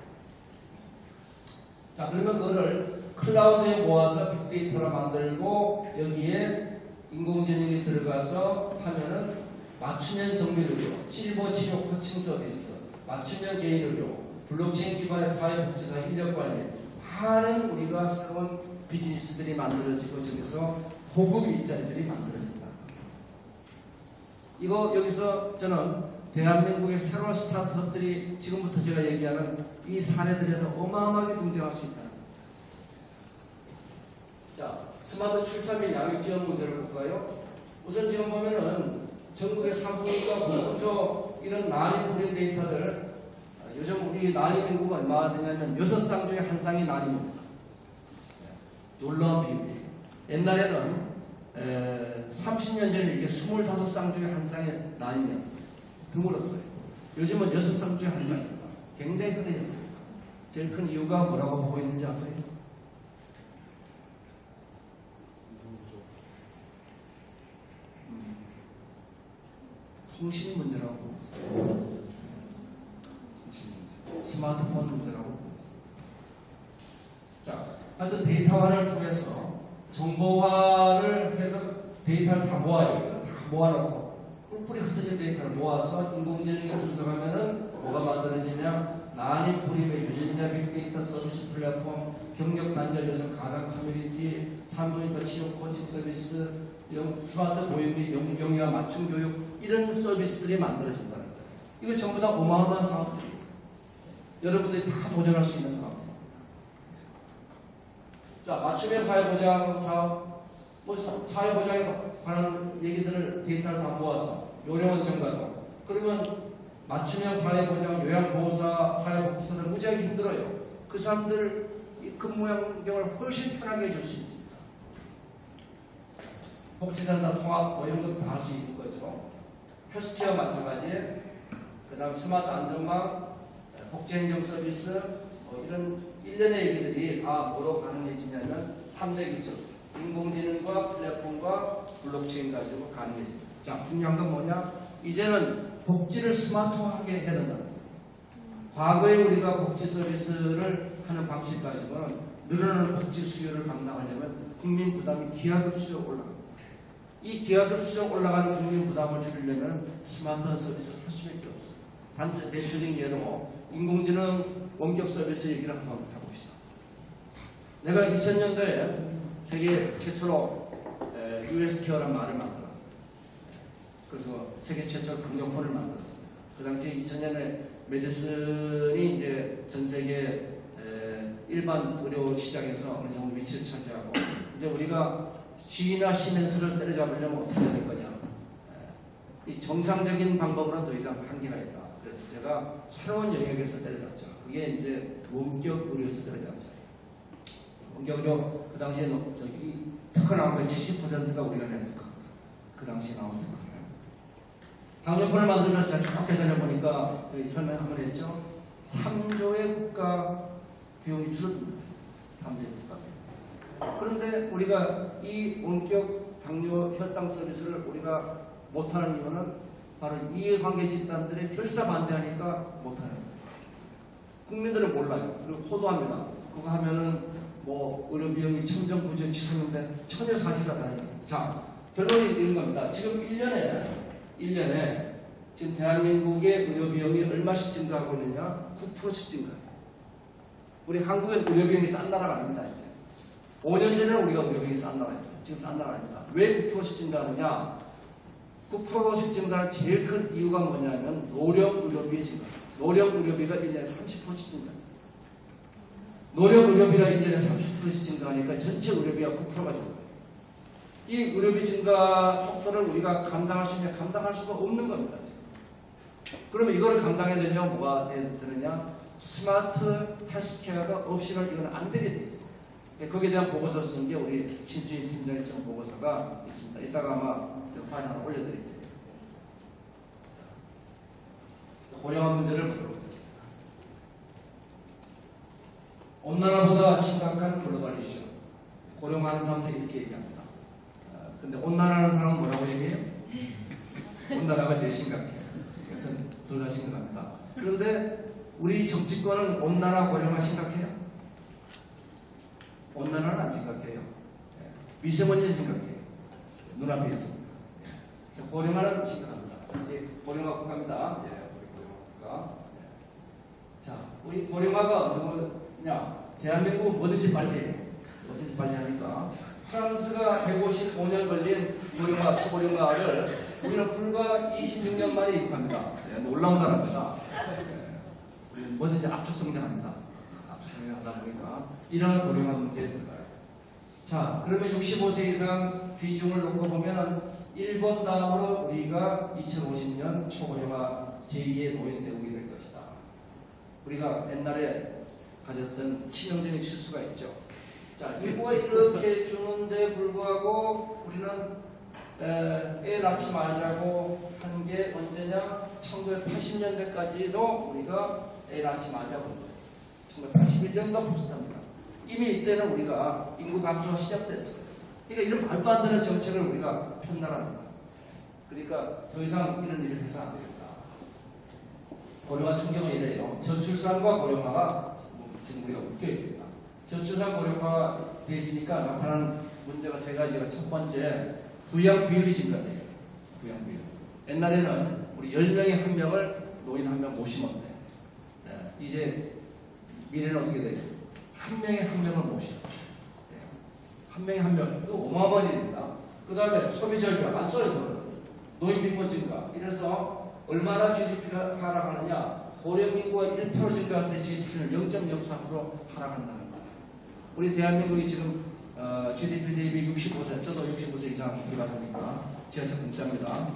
자, 그러면 그거를 클라우드에 모아서 빅데이터로 만들고 여기에 인공지능이 들어가서 하면은 맞춤형 정밀의료, 실버 치료 코칭 서비스, 맞춤형 개인의료, 블록체인 기반의 사회복지사 인력관리 많은 우리가 새로운 비즈니스들이 만들어지고 저기서 고급 일자리들이 만들어진다. 이거 여기서 저는 대한민국의 새로운 스타트업들이 지금부터 제가 얘기하는 이 사례들에서 어마어마하게 등장할 수 있다. 자, 스마트 출산및 양육 지원 문제를 볼까요? 우선 지금 보면은 전국의 산부인과 보건소 이런 난임 불임 데이터들 요즘 우리 난임 인구가 얼마나 되냐면 6쌍 중에 1쌍이 난임입니다. 놀라운 비밀. 옛날에는 30년 전에 이게 25쌍 중에 1쌍이 난임이었어요. 드물었어요. 요즘은 6쌍 중에 1쌍입니다. 굉장히 흔해졌습니다. 제일 큰 이유가 뭐라고 보고 있는지 아세요? 통신 문제라고 보고 있어요. 스마트폰 문제라고 보고 있어요. 자, 하여튼 데이터화를 통해서 정보화를 해서 데이터를 다 모아요. 다 모아놓고 뿔뿔이 흩어진 데이터를 모아서 인공지능이 분석하면은 뭐가 만들어지냐? 난임 불임의 유전자 빅데이터 서비스 플랫폼, 경력 단절 여성 가상 커뮤니티, 산부인과 치료 코칭 서비스, 스마트 보육 및 연구경과 맞춤 교육 이런 서비스들이 만들어진다는 거예요. 이거 전부 다 어마어마한 사업들이에요. 여러분들이 다 도전할 수 있는 사업들. 자, 맞춤형 사회보장 사업, 뭐 사회보장에 관한 얘기들을 데이터를 다 모아서 요령은 정가도. 그러면 맞춤형 사회보장, 요양보호사, 사회복지사들 무지하게 힘들어요. 그 사람들 근무 환경을 훨씬 편하게 해줄 수 있습니다. 복지산다 통합 뭐 이런 것도 다 할 수 있는 거죠. 헬스케어 마찬가지. 그 다음 스마트 안전망, 복지행정 서비스 이런 일련의 얘기들이 다 뭐로 가능해지냐면 3대 기술, 인공지능과 플랫폼과 블록체인 가지고 가능해집니다. 자, 중요한 건 뭐냐? 이제는 복지를 스마트화하게 해야 된다. 과거에 우리가 복지 서비스를 하는 방식 가지고는 늘어나는 복지 수요를 감당하려면 국민 부담이 기하급수로 올라갑니다. 이 기하급수로 올라가는 국민 부담을 줄이려면 스마트한 서비스를 할 수밖에 없어요. 단체 대표적인 예로 인공지능 원격 서비스 얘기를 한번 해봅시다. 내가 2000년도에 세계 최초로 US케어라는 말을 만들었어요. 그래서 세계 최초 강력폰을 만들었습니다. 그 당시에 2000년에 메디슨이 이제 전 세계 일반 의료 시장에서 어느 정도 위치를 차지하고 이제 우리가 G나 시멘스를 때려잡으려면 어떻게 해야 될 거냐. 이 정상적인 방법으로는 더 이상 한계가 있다. 그래서 제가 새로운 영역에서 때려잡죠. 그게 이제 원격 의료에서 때려잡죠. 원격 의료 그 당시에 저기 특허 나온 거의 70%가 우리가 낸 특허. 그 당시에 나온 특허. 강력폰을 만들면서 제가 쭉 계산해보니까 저희 설명 한번 했죠. 3조의 국가 비용이 줄어듭니다. 3조의 국가 비용. 그런데 우리가 이 원격 당뇨 혈당 서비스를 우리가 못하는 이유는 바로 이해관계 집단들이 결사 반대하니까 못하는 거예요. 국민들은 몰라요. 그리고 호도합니다. 그거 하면은 뭐 의료 비용이 천정부정 치솟는데 전혀 사실이 아니에요. 자, 결론이 이런 겁니다. 지금 1년에 지금 대한민국의 의료 비용이 얼마씩 증가하고 있느냐? 9%씩 증가해요. 우리 한국은 의료 비용이 싼 나라가 아닙니다. 이제 5년 전에는 우리가 의료 비용이 싼 나라였어요. 지금 싼 나라 아닙니다. 왜 9%씩 증가하느냐? 9%씩 증가하는 제일 큰 이유가 뭐냐면 노령 의료비의 증가. 노령 의료비가 1년에 30%씩 증가해요. 노령 의료비가 1년에 30%씩 증가하니까 전체 의료비가 9%가 증가해요. 이 의료비 증가 속도를 우리가 감당할 수 있냐? 감당할 수가 없는 겁니다. 그러면 이걸 감당해내려면 뭐가 되느냐? 스마트 헬스케어가 없이는 이건 안 되게 돼 있어요. 거기에 대한 보고서 쓴 게 우리 신주인 팀장이 쓴 보고서가 있습니다. 이따가 아마 제가 파일 하나 올려드릴게요. 고령화 문제를 보도록 하겠습니다. 온난화보다 심각한 글로벌 이슈. 고령화하는 사람들이 이렇게 얘기합니다. 근데 온난화하는 사람은 뭐라고 얘기해요? 온난화가 제일 심각해요. 둘 다 심각합니다. 그런데 우리 정치권은 온난화 고령화 심각해요? 온난화는 안 심각해요. 미세먼지는 심각해요. 눈앞에 있습니다. 고령화는 심각합니다. 이제 고령화 국가입니다. 우리 고령화 국가. 자, 우리 고령화가 어떤 거냐? 대한민국은 뭐든지 빨리 해요. 뭐든지 빨리 하니까. 프랑스가 155년 걸린 고령화, 초고령화를 우리는 불과 26년 만에 이룩합니다. 놀라운 나라입니다. 우리는 뭐든지 압축 성장합니다. 압축 성장하다 보니까 이러한 고령화 문제에 들어가요. 자, 그러면 65세 이상 비중을 놓고 보면 일본 다음으로 우리가 2050년 초고령화 제2의 노인 대국이 될 것이다. 우리가 옛날에 가졌던 치명적인 실수가 있죠. 자, 일부가 이렇게 주는데 불구하고 우리는 애 낳지 말자고 한 게 언제냐? 1980년대까지도 우리가 애 낳지 말자고 1981년도 비슷합니다. 이미 이때는 우리가 인구 감소가 시작됐어요. 그러니까 이런 말도 안 되는 정책을 우리가 편나랍니다. 그러니까 더 이상 이런 일을 해서 안 됩니다. 고령화 충격은 이래요. 저출산과 고령화가 지금 우리가 묶여 있습니다. 저출산 고령화가 돼 있으니까 나타나는 문제가 세 가지가 첫 번째, 부양 비율이 증가돼요. 부양 비율. 옛날에는 우리 10명에 1명을 노인 1명 모시면 돼. 네. 이제 미래는 어떻게 돼요? 1명에 1명을 모시고. 네. 1명에 1명. 또 어마어마한 일입니다. 그 다음에 소비 절벽 안 써요. 노인 빈곤 증가. 이래서 얼마나 GDP가 하락하느냐? 고령 인구가 1% 증가하는데 GDP는 0.04% 하락한다는 거예요. 우리 대한민국이 지금 GDP 대비 65세, 저도 65세 이상 들어갔으니까 지하철 공짜입니다.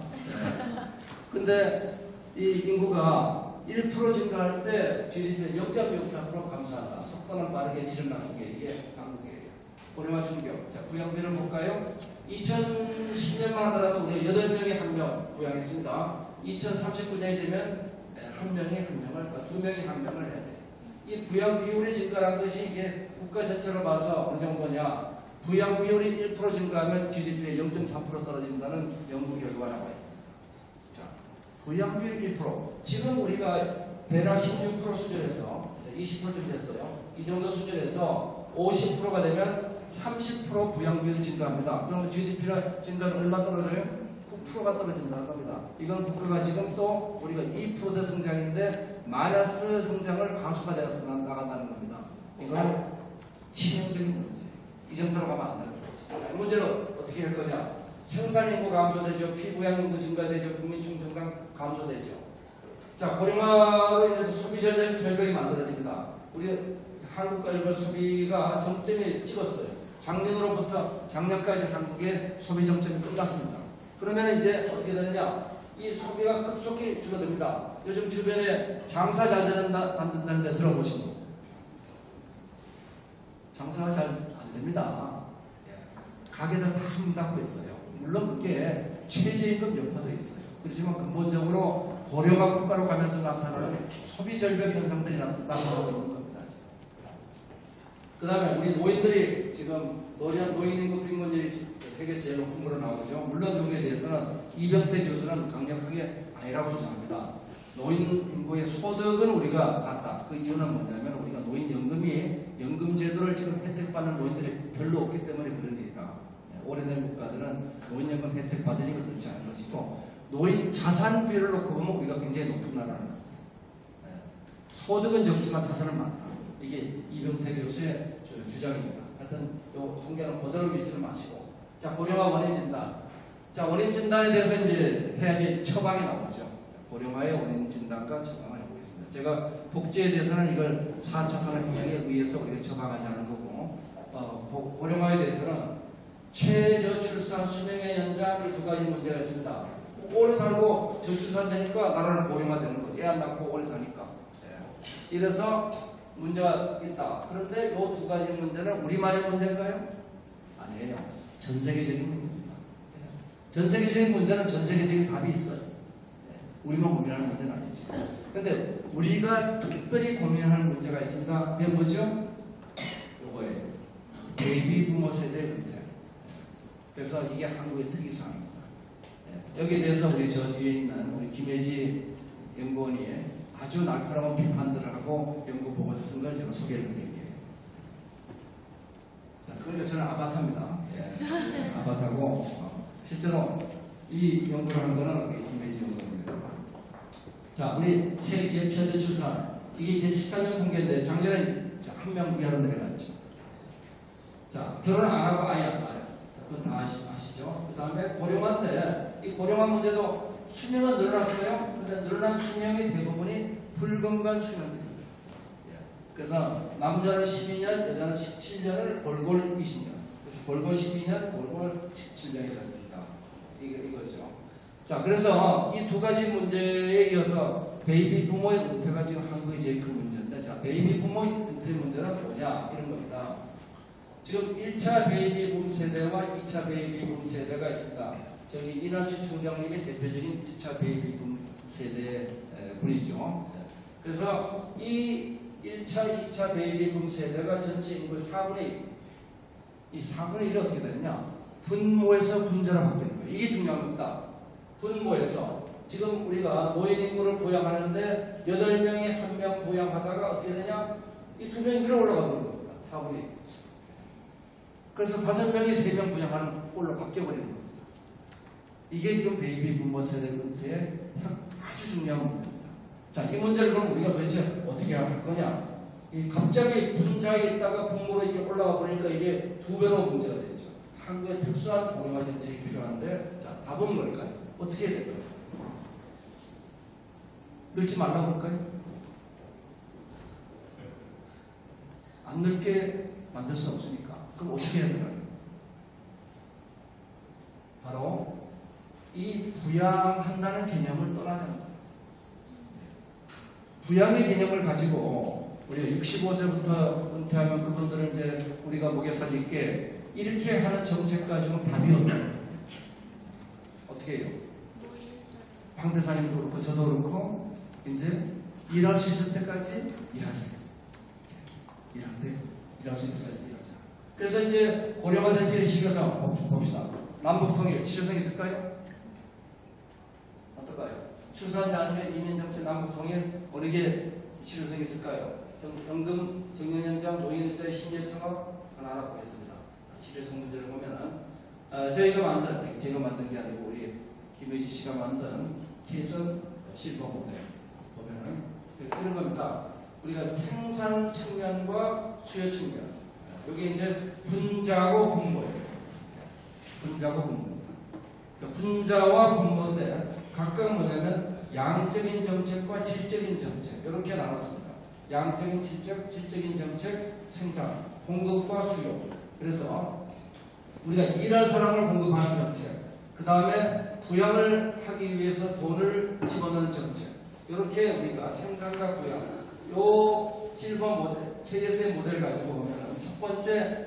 근데 이 인구가 1% 증가할 때 GDP는 0.64% 감소한다. 속도는 빠르게 질은 나쁘게 이게 한국이에요. 고령화 충격. 자, 부양비를 볼까요? 2010년만 하더라도 우리가 8명에 1명 부양했습니다. 2039년이 되면 1명에 1명을, 2명에 1명을 해야 돼요. 이 부양 비율이 증가한 것이 이게 국가 전체로 봐서 어느 정도냐? 부양 비율이 1% 증가하면 GDP에 0.3% 떨어진다는 연구 결과가 나와 있습니다. 자, 부양 비율 1%. 지금 우리가 대략 16% 수준에서 20%쯤 됐어요. 이 정도 수준에서 50%가 되면 30% 부양 비율이 증가합니다. 그러면 GDP가 증가는 얼마 떨어져요? 9%가 떨어진다는 겁니다. 이건 국가가 지금 또 우리가 2%대 성장인데 마이너스 성장을 가속화해 나간다는 겁니다. 이건 치명적인 문제. 이 정도로 가면 안 되는 거죠. 문제는 어떻게 할 거냐? 생산인구 감소되죠. 피부양 인구 증가되죠. 국민중 증상 감소되죠. 자, 고령화로 인해서 소비 절벽이 만들어집니다. 우리 한국과 일본 소비가 정점에 찍었어요. 작년으로부터 작년까지 한국의 소비 정점이 끝났습니다. 그러면 이제 어떻게 되느냐? 이 소비가 급속히 줄어듭니다. 요즘 주변에 장사 잘 된다는 데 들어보신 분? 장사가 잘 안 됩니다. 가게를 다 문 닫고 있어요. 물론 그게 최저임금 여파도 있어요. 그렇지만 근본적으로 고령화 국가로 가면서 나타나는 소비 절벽 현상들이 나타나고 있는 겁니다. 그 그 다음에 우리 노인들이 지금 노인인구 빈곤율이 세계에서 제일 높은 걸로 나오죠. 물론 여기에 대해서는 이병태 교수는 강력하게 아니라고 주장합니다. 노인 인구의 소득은 우리가 낮다. 그 이유는 뭐냐면 우리가 연금 제도를 지금 혜택받는 노인들이 별로 없기 때문에 그런 일이다. 오래된 국가들은 노인연금 혜택 받으니까 그렇지 않은 것이고 노인 자산 비율을 놓고 보면 우리가 굉장히 높은 나라는 거예요. 소득은 적지만 자산은 많다. 이게 이병태 교수의 주장입니다. 하여튼 요 통계는 그대로 믿지 마시고 자 고령화 원인 진단. 자 원인 진단에 대해서 이제 해야지 처방이 나오죠. 고령화의 원인 진단과 처방을 해보겠습니다. 제가 복지에 대해서는 이걸 4차 산업혁명에 의해서 우리가 처방하지 않은 거고 고령화에 대해서는 최저출산 수명의 연장 이 두 가지 문제가 있습니다. 오래 살고 저출산 되니까 나라는 고령화되는 거죠. 애 안 낳고 오래 사니까. 이래서 문제가 있다. 그런데 이 두 가지 문제는 우리만의 문제인가요? 아니에요. 전 세계적인 문제입니다. 전 세계적인 문제는 전 세계적인 답이 있어요. 우리만 고민하는 문제는 아니지. 그런데 우리가 특별히 고민하는 문제가 있습니다. 그게 뭐죠? 요거예요. 베이비 부모 세대 은퇴. 그래서 이게 한국의 특이사항입니다. 여기에 대해서 우리 저 뒤에 있는 우리 김혜지 연구원이 아주 날카로운 비판들을 하고 연구 보고서 쓴 걸 제가 소개를 드릴게요. 자, 그러니까 저는 아바타입니다. 아바타고 실제로 이 연구를 한 거는 우리 김혜지 연구원입니다. 자, 우리 세계 최저 출산 이게 이제 13년 통계인데 작년에 한 명 위로 내려갔죠. 자, 결혼 안 하고 아예 안 낳아요. 그건 다 아시죠? 그 다음에 고령화인데 이 고령화 문제도 수명은 늘어났어요. 근데 늘어난 수명의 대부분이 불건강 수명들입니다. 그래서 남자는 12년, 여자는 17년을 골골 20년. 그래서 골골 12년, 골골 17년이 됩니다. 이거죠. 자, 그래서 이 두 가지 문제에 이어서 베이비 부모의 은퇴가 지금 한국의 제일 큰 문제인데, 자, 베이비 부모의 은퇴 문제는 뭐냐? 이런 겁니다. 지금 1차 베이비 붐 세대와 2차 베이비 붐 세대가 있습니다. 저기 이남식 총장님이 대표적인 1차 베이비 붐 세대 분이죠. 그래서 이 1차, 2차 베이비 붐 세대가 전체 인구의 4분의 1. 이 4분의 1이 어떻게 되느냐? 분모에서 분자로 바뀌는 거예요. 이게 중요한 겁니다. 분모에서 지금 우리가 노인 인구를 부양하는데 8명이 1명 부양하다가 어떻게 되냐? 이 2명이 위로 올라가 버리는 겁니다. 4분의 1. 그래서 5명이 3명 부양하는 꼴로 바뀌어버리는 겁니다. 이게 지금 베이비 부모 세대 은퇴의 아주 중요한 문제입니다. 자, 이 문제를 그럼 우리가 도대체 어떻게 할 거냐? 이 갑자기 분자에 있다가 분모로 이렇게 올라가 버리니까 이게 2배로 문제가 되죠. 한국의 특수한 고령화 정책이 필요한데, 자, 답은 뭘까요? 어떻게 해야 될까요? 늙지 말라고 할까요? 안 늙게 만들 수 없으니까. 그럼 어떻게 해야 될까요? 바로 이 부양한다는 개념을 떠나자는 거예요. 부양의 개념을 가지고 우리가 65세부터 은퇴하면 그분들은 이제 우리가 먹여 살릴게 이렇게 하는 정책 가지고는 답이 없는. 어떻게 해요? 황 대사님도 그렇고 저도 그렇고 이제 일할 수 있을 때까지 일하자. 일할 수 있을 때까지 일하자. 그래서 이제 고령화된 체리 실효성 봅시다. 남북통일 실효성 있을까요? 어떨까요? 출산자 아니면 이민 정책 남북통일 어느 게 실효성이 있을까요? 연금, 정년연장, 노인의자의 심리처가 하나 알아보겠습니다. 실효성 문제를 보면은 제가 만든 게 아니고 우리 김혜지 씨가 만든 케이스 실버 모델 보면은 이런 겁니다. 우리가 생산 측면과 수요 측면. 여기 이제 분자고 분모예요. 분자고 분모입니다. 분자와 분모인데 각각 뭐냐면 양적인 정책과 질적인 정책 이렇게 나눴습니다. 양적인 질적인 정책, 생산, 공급과 수요. 그래서 우리가 일할 사람을 공급하는 정책, 그 다음에 부양을 하기 위해서 돈을 집어넣는 정책. 이렇게 우리가 생산과 부양, 요 실버 모델, KS의 모델 가지고 보면 첫 번째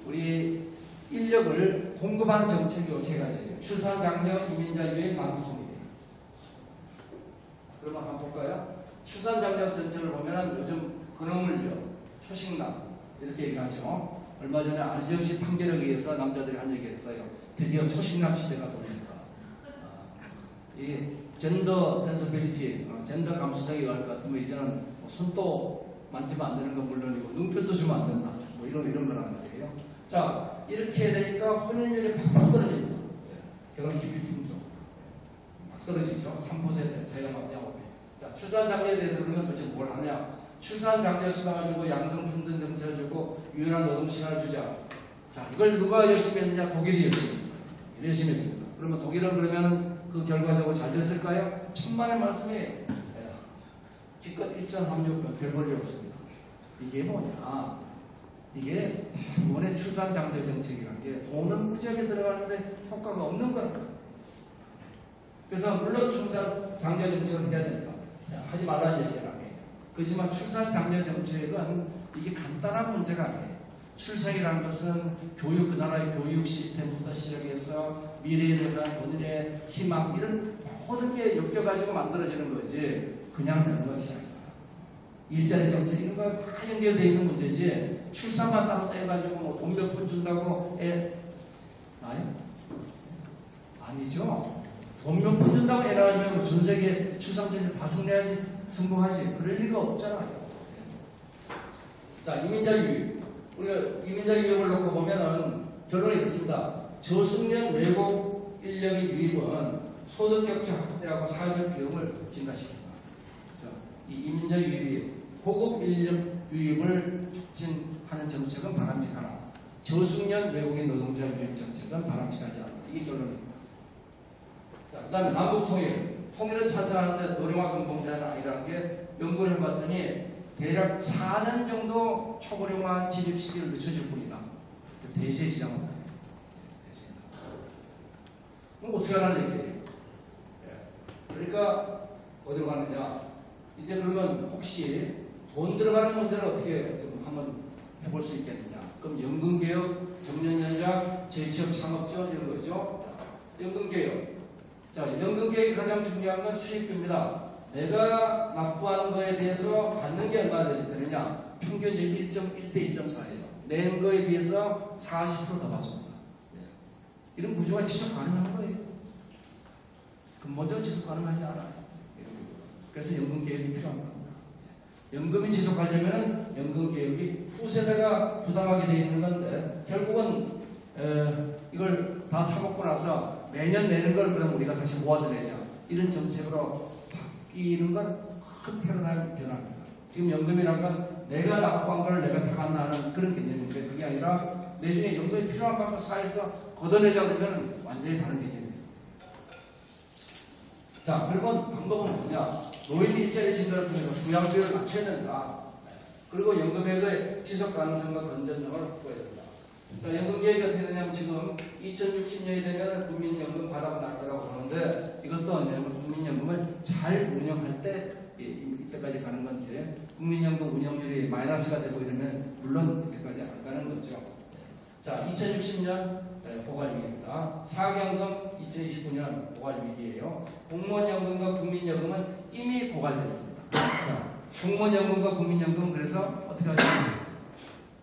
우리 인력을 공급하는 정책이 요 세 가지예요. 출산, 장려, 이민자 유행, 남북통일. 그러면 한번 볼까요? 출산 장려 정책을 보면 요즘 근로물류, 초식남 이렇게 얘기하죠. 얼마 전에 안지영 씨 판결에 의해서 남자들이 한 얘기 했어요. 드디어 초식남 시대가 돌린다. 이 젠더 센서빌리티, 젠더 감수성이 의할 것 같으면 이제는 뭐 손도 만지면 안 되는 건 물론이고 눈빛도 주면 안 된다. 뭐 이런 거란 말이에요. 자, 이렇게 되니까 혼인율이 팍팍 떨어집니다. 결혼 기피 풍조. 막 떨어지죠. 3% 세가 막 양호비. 자, 출산 장려에 대해서 그러면 도대체 뭘 하냐? 출산 장려 수당을 주고 양성 평등 정책을 주고 유연한 노동 시간을 주자. 자, 이걸 누가 열심히 했느냐? 독일이 열심히 했어요. 열심히 했습니다. 그러면 독일은 그러면은 그 결과적으로 잘 됐을까요? 천만의 말씀이 기껏 1.36 별 볼일 없습니다. 이게 뭐냐? 이게 이번에 출산 장려 정책이라는 게 돈은 무지하게 들어가는데 효과가 없는 거예요. 그래서 물론 출산 장려 정책을 해야 된다. 하지 말라는 얘기는 아니에요. 그렇지만 출산 장려 정책은 이게 간단한 문제가 아니에요. 출산이라는 것은 교육, 그 나라의 교육 시스템부터 시작해서 미래에 대한 본인의 희망 이런 모든 게 엮여가지고 만들어지는 거지 그냥 되는 것이 아니라 일자리 정책 이런 거 다 연결되어 있는 문제지 출산만 따로 떼가지고 뭐 돈 몇 푼 준다고 아니죠. 돈 몇 푼 준다고 애 낳으면 전 세계 출산제를 다 성공하지 그럴 리가 없잖아요. 자, 이민자 유입. 우리가 이민자 유입을 놓고 보면은 결론이 있습니다. 저숙련 외국 인력의 유입은 소득 격차 확대하고 사회적 비용을 증가시킨다. 그래서 이 이민자 유입이 고급 인력 유입을 촉진하는 정책은 바람직하나 저숙련 외국인 노동자 유입 정책은 바람직하지 않다. 이게 결론입니다. 자, 그다음에 남북 통일. 통일은 찬성하는데 노령화 공공자는 아니라는 게 연구를 해봤더니 대략 4년 정도 초고령화 진입 시기를 늦춰줄 뿐이다. 대세 시장은 그럼 어떻게 하라는 얘기예요? 그러니까 어디로 가느냐? 이제 그러면 혹시 돈 들어가는 문제를 어떻게 한번 해볼 수 있겠느냐? 그럼 연금개혁, 정년연장, 재취업 창업지원 이런 거죠. 연금개혁. 자, 연금개혁이 가장 중요한 건 수입입니다. 내가 납부한 거에 대해서 받는 게 얼마나 되느냐? 평균적으로 1.1대 1.4예요. 낸 거에 비해서 40% 더 받습니다. 이런 구조가 지속 가능한 거예요. 근본적으로 지속 가능하지 않아요. 그래서 연금개혁이 필요한 겁니다. 연금이 지속하려면 연금개혁이 후세대가 부담하게 되어 있는 건데 결국은 이걸 다 타먹고 나서 매년 내는 걸 그럼 우리가 다시 모아서 내자. 이런 정책으로 바뀌는 건 큰 패러다임 변화입니다. 지금 연금이란 건 내가 납부한 걸 내가 다 간다는 그런 개념인데 그게 아니라 내중에 연금이 필요한 만큼 사회에서 걷어내자 그러면 완전히 다른 개념입니다. 자, 그러면 방법은 뭐냐? 노인 일자리 증가를 통해서 부양비율을 맞춰야 된다. 그리고 연금액의 지속 가능성과 건전성을 확보해야 된다. 자, 연금계획이 어떻게 되냐면 지금 2060년이 되면 국민연금 바닥 날 거라고 보는데 이것도 언제냐면 국민연금을 잘 운영할 때 이때까지 가는 건지 국민연금 운영률이 마이너스가 되고 이러면 물론 이때까지 안 가는 거죠. 자, 2060년 고갈위기입니다. 사학연금 2029년 고갈위기예요. 공무원연금과 국민연금은 이미 고갈됐습니다. 자, 공무원연금과 국민연금 그래서 어떻게 하죠?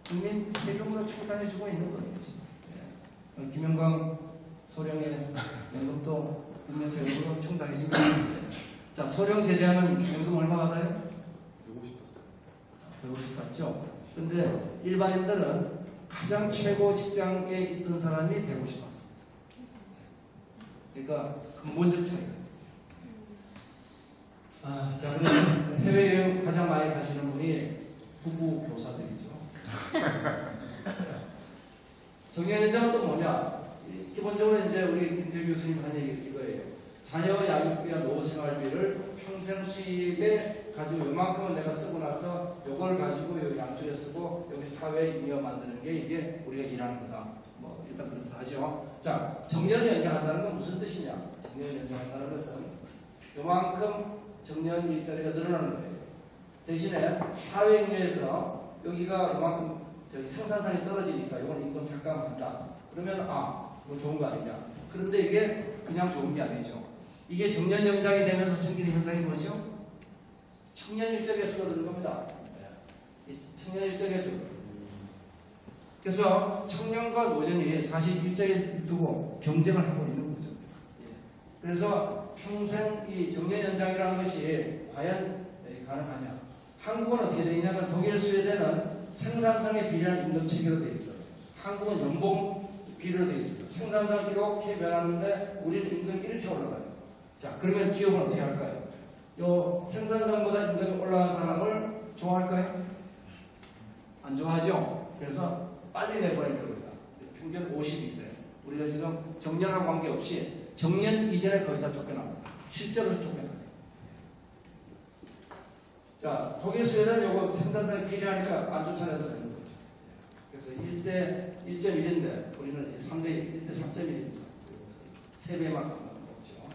국민 세금으로 충당해주고 있는 거예요. 지금. 김영광 소령의 연금도 국민 세금으로 충당해주고 있어요. 자, 소령 제대하면 연금 얼마 받아요? 150 받았어요. 150 받죠. 근데 일반인들은 가장 최고 직장에 있던 사람이 150 받았어요. 그러니까 근본적 차이가 있어요. 자, 그러면 해외여행 가장 많이 가시는 분이 부부 교사들이죠. 정년연장은 또 뭐냐? 기본적으로 이제 우리 김태규 교수님 한 얘기 이거예요. 자녀 양육비와 노후 생활비를 평생 수입에 가지고 요만큼은 내가 쓰고 나서 요걸 가지고 요 양쪽에 쓰고 여기 사회에 잉여 만드는 게 이게 우리가 일하는 거다. 뭐 일단 그렇게 하죠. 자, 정년 연장한다는 건 무슨 뜻이냐? 정년 연장한다는 것은 요만큼 정년 일자리가 늘어나는 거예요. 대신에 사회 잉여에서 여기가 요만큼 생산성이 떨어지니까 이건 임금 착감한다. 그러면 이거 좋은 거 아니냐? 그런데 이게 그냥 좋은 게 아니죠. 이게 정년 연장이 되면서 생기는 현상이 뭐죠? 청년 일자리가 줄어드는 겁니다. 청년 일자리가 그래서 청년과 노년이 사실 일자리를 두고 경쟁을 하고 있는 거죠. 그래서 평생 이 정년 연장이라는 것이 과연 가능하냐? 한국은 어떻게 되어 있냐면 독일, 스웨덴은 생산성에 비례한 임금 체계로 되어 있어요. 한국은 연봉 비례로 되어 있어요. 생산성 이렇게 변하는데 우리는 임금이 이렇게 올라가요. 자, 그러면 기업은 어떻게 할까요? 요 생산성보다 임금이 올라간 사람을 좋아할까요? 안 좋아하죠? 그래서 빨리 내보낼 겁니다. 평균 52세. 우리가 지금 정년하고 관계없이 정년 이전에 거의 다 쫓겨납니다. 실제로 쫓겨나요. 자, 독일, 스웨덴 요거 생산성에 비례하니까 안 쫓아내도 되는 거죠. 그래서 1.1인데 우리는 1대 3.1입니다. 3배만 가는 거죠.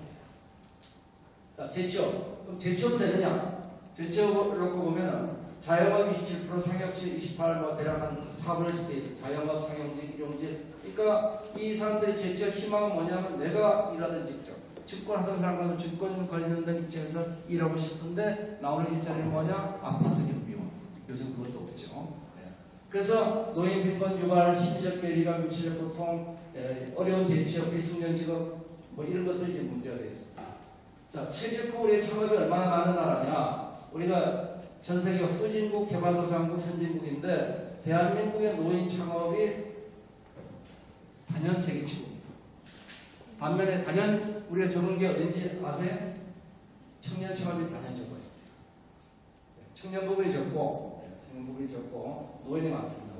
자, 제취업. 그럼 제취업 되느냐? 제취업을 놓고 보면은 자영업 27%, 상업시 28%, 뭐 대략 한 4분의 1대 있어요. 자영업, 상용직, 일용직. 그러니까 이 사람들의 제취업 희망은 뭐냐면 내가 일하던 직접, 증권 하던 사람과는 증권 관련된 입장에서 일하고 싶은데 나오는 일자리는 뭐냐? 아파트 경비원. 요즘 그것도 없죠. 네. 그래서 노인 빈곤 유발, 심리적 괴리감, 육체적 고통, 어려운 재취업, 비숙련 직업 뭐 이런 것들이 이제 문제가 되어 있습니다. 자, 최적화 우리의 창업이 얼마나 많은 나라냐? 우리가 전 세계 후진국, 개발도상국, 선진국인데 대한민국의 노인 창업이 단연 세계 최고입니다. 반면에 단연 우리가 적은 게 어딘지 아세요? 청년 창업이 단연 적어요. 청년 부분이 적고, 노인이 많습니다.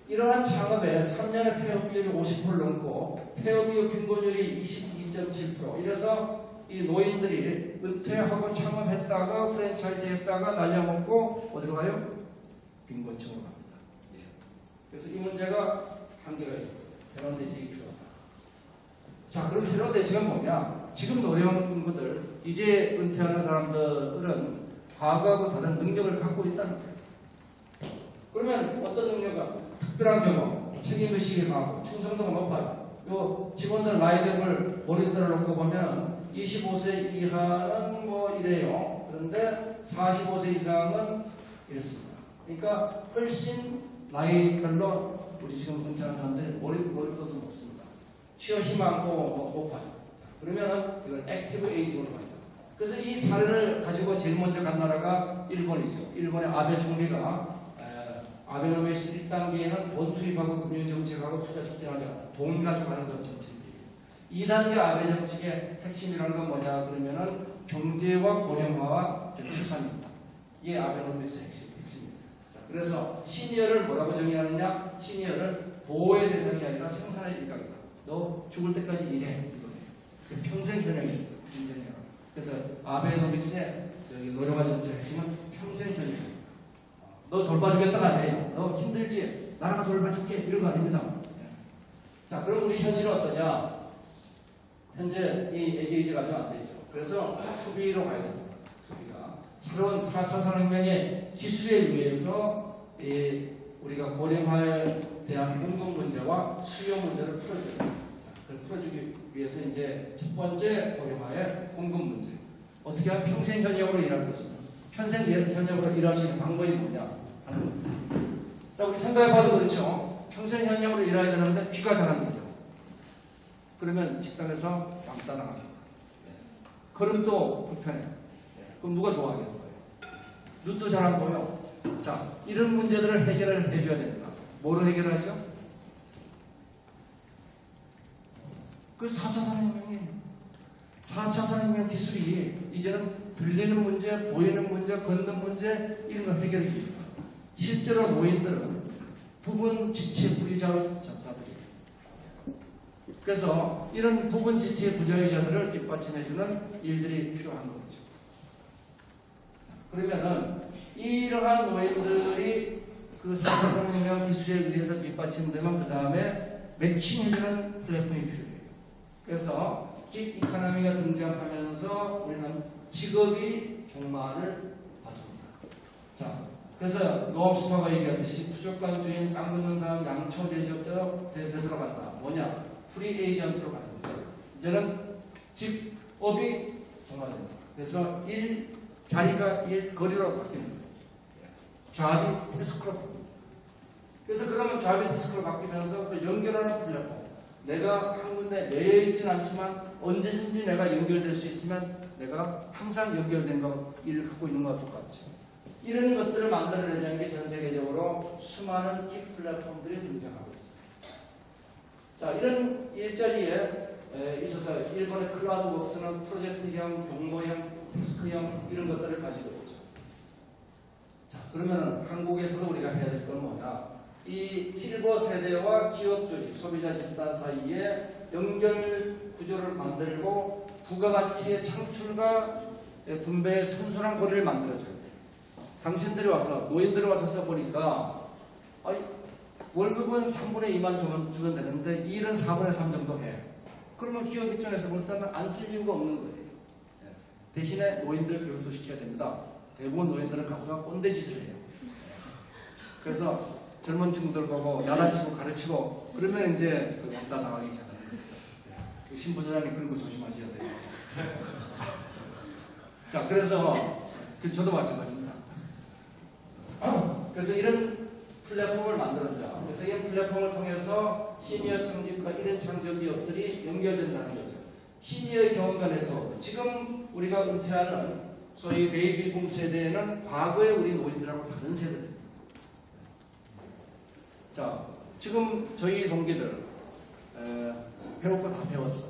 이러한 창업에 3년의 폐업 비율이 50%를 넘고 폐업 이후 빈곤율이 22.7%. 이래서 이 노인들이 은퇴하고 창업했다가 프랜차이즈 했다가 날려먹고 어디로 가요? 빈곤층으로 갑니다. 예. 그래서 이 문제가 한계가 있었어요. 새로운 대책이 필요하다. 자, 그럼 새로운 대책은 뭐냐? 지금 노령 인구들, 이제 은퇴하는 사람들은 과거하고 다른 능력을 갖고 있다는 거예요. 그러면 어떤 능력이 특별한 경우, 책임의식이 강하고 충성도가 높아요. 요 직원들 나이대를 모니터를 놓고 보면 25세 이하는 뭐 이래요. 그런데 45세 이상은 이렇습니다. 그러니까 훨씬 나이별로 우리 지금 은퇴하는 사람들이 몰입도도 높습니다. 취업 희망도 높아요. 그러면은 이걸 액티브 에이징으로 합니다. 그래서 이 사례를 가지고 제일 먼저 간 나라가 일본이죠. 일본의 아베 총리가 아베노믹스 1단계에는 돈 투입하고 금융정책하고 투자 촉진하자. 돈 가져가는 것 정책이에요. 2단계 아베 정책의 핵심이라는 건 뭐냐 그러면은 경제와 고령화와 출산입니다. 이게 아베노믹스의 핵심입니다. 자, 그래서 시니어를 뭐라고 정의하느냐? 시니어를 보호의 대상이 아니라 생산의 일각이다. 너 죽을 때까지 일해. 이거예요. 평생 현역이 평생 현역. 그래서 아베노믹스의 노령화 정책의 핵심은 평생 현역. 너 돌봐주겠다가 아니에요. 너 힘들지? 나라가 돌봐줄게. 이런 거 아닙니다. 자, 그럼 우리 현실은 어떠냐? 현재 이 AJ가 좀 안 되죠. 그래서 투비로 가야 됩니다. 투비가. 새로운 4차 산업혁명의 기술에 의해서 우리가 고령화에 대한 공급 문제와 수요 문제를 풀어줘야 됩니다. 그걸 풀어주기 위해서 이제 첫 번째 고령화의 공급 문제. 어떻게 하면 평생 현역으로 일할 것인가? 평생 현역으로 일할 수 있는 방법이 뭐냐? 자, 우리 생각해봐도 그렇죠. 평생 현역으로 일해야 되는데 귀가 잘 안 되죠. 그러면 직장에서 왕따 나갑니다. 걸음도 불편해요. 그럼 누가 좋아하겠어요? 눈도 잘 안 보여. 자, 이런 문제들을 해결을 해줘야 됩니다. 뭐로 해결하죠? 그 4차 산업혁명이에요. 4차 산업혁명 기술이 이제는 들리는 문제, 보이는 문제, 걷는 문제 이런 거 해결해 줍니다. 실제로 노인들은 부분 지체 부자들이에요. 그래서 이런 부분 지체 부자유자들을 뒷받침해주는 일들이 필요한 거죠. 그러면은 이러한 노인들이 그 4차 산업혁명 기술에 의해서 뒷받침되면 그 다음에 매칭해주는 플랫폼이 필요해요. 그래서 긱 이코노미가 등장하면서 우리는 직업이 종말을 받습니다. 자, 그래서 노암 스파가 얘기하듯이 부족관주인, 깡 긋는 사람, 양초 대접자로 들어간다. 뭐냐? 프리 에이전트로 가는 거죠. 이제는 직업이 종말됩니다. 그래서 자리가 거리로 바뀝니다. 잡이 태스크로 바뀝니다. 그래서 그러면 좌배 디스크로 바뀌면서 또 연결하는 플랫폼. 내가 한 군데 매여 있진 않지만 언제든지 내가 연결될 수 있으면 내가 항상 연결된 일을 갖고 있는 것과 똑같죠. 이런 것들을 만들어내자는 게 전 세계적으로 수많은 이 플랫폼들이 등장하고 있습니다. 자, 이런 일자리에 있어서 일본의 클라우드웍스는 프로젝트형, 경보형, 디스크형 이런 것들을 가지고 있죠. 자, 그러면 한국에서도 우리가 해야 될 건 뭐냐? 이 실버 세대와 기업 조직, 소비자 집단 사이에 연결 구조를 만들고 부가가치의 창출과 분배의 선순환 고리를 만들어줘야 돼요. 당신들이 와서, 노인들이 와서 써보니까 월급은 3분의 2만 주면 되는데 일은 4분의 3 정도 해. 그러면 기업 입장에서 본다면 안 쓸 이유가 없는 거예요. 대신에 노인들 교육도 시켜야 됩니다. 대부분 노인들은 가서 꼰대 짓을 해요. 그래서 젊은 친구들 보고 야단치고 가르치고 그러면 이제 왕따 당하기 시작하는 거예요. 신부사장님 그런 거 조심하셔야 돼요. 자, 그래서 저도 마찬가지입니다. 그래서 이런 플랫폼을 만들었죠. 그래서 이 플랫폼을 통해서 시니어 창직과 이런 창조 기업들이 연결된다는 거죠. 시니어 경험과 네트워크. 지금 우리가 은퇴하는 소위 베이비붐 세대는 과거의 우리 노인들하고 다른 세대입니다. 자, 지금 저희 동기들 배울 거 다 배웠어.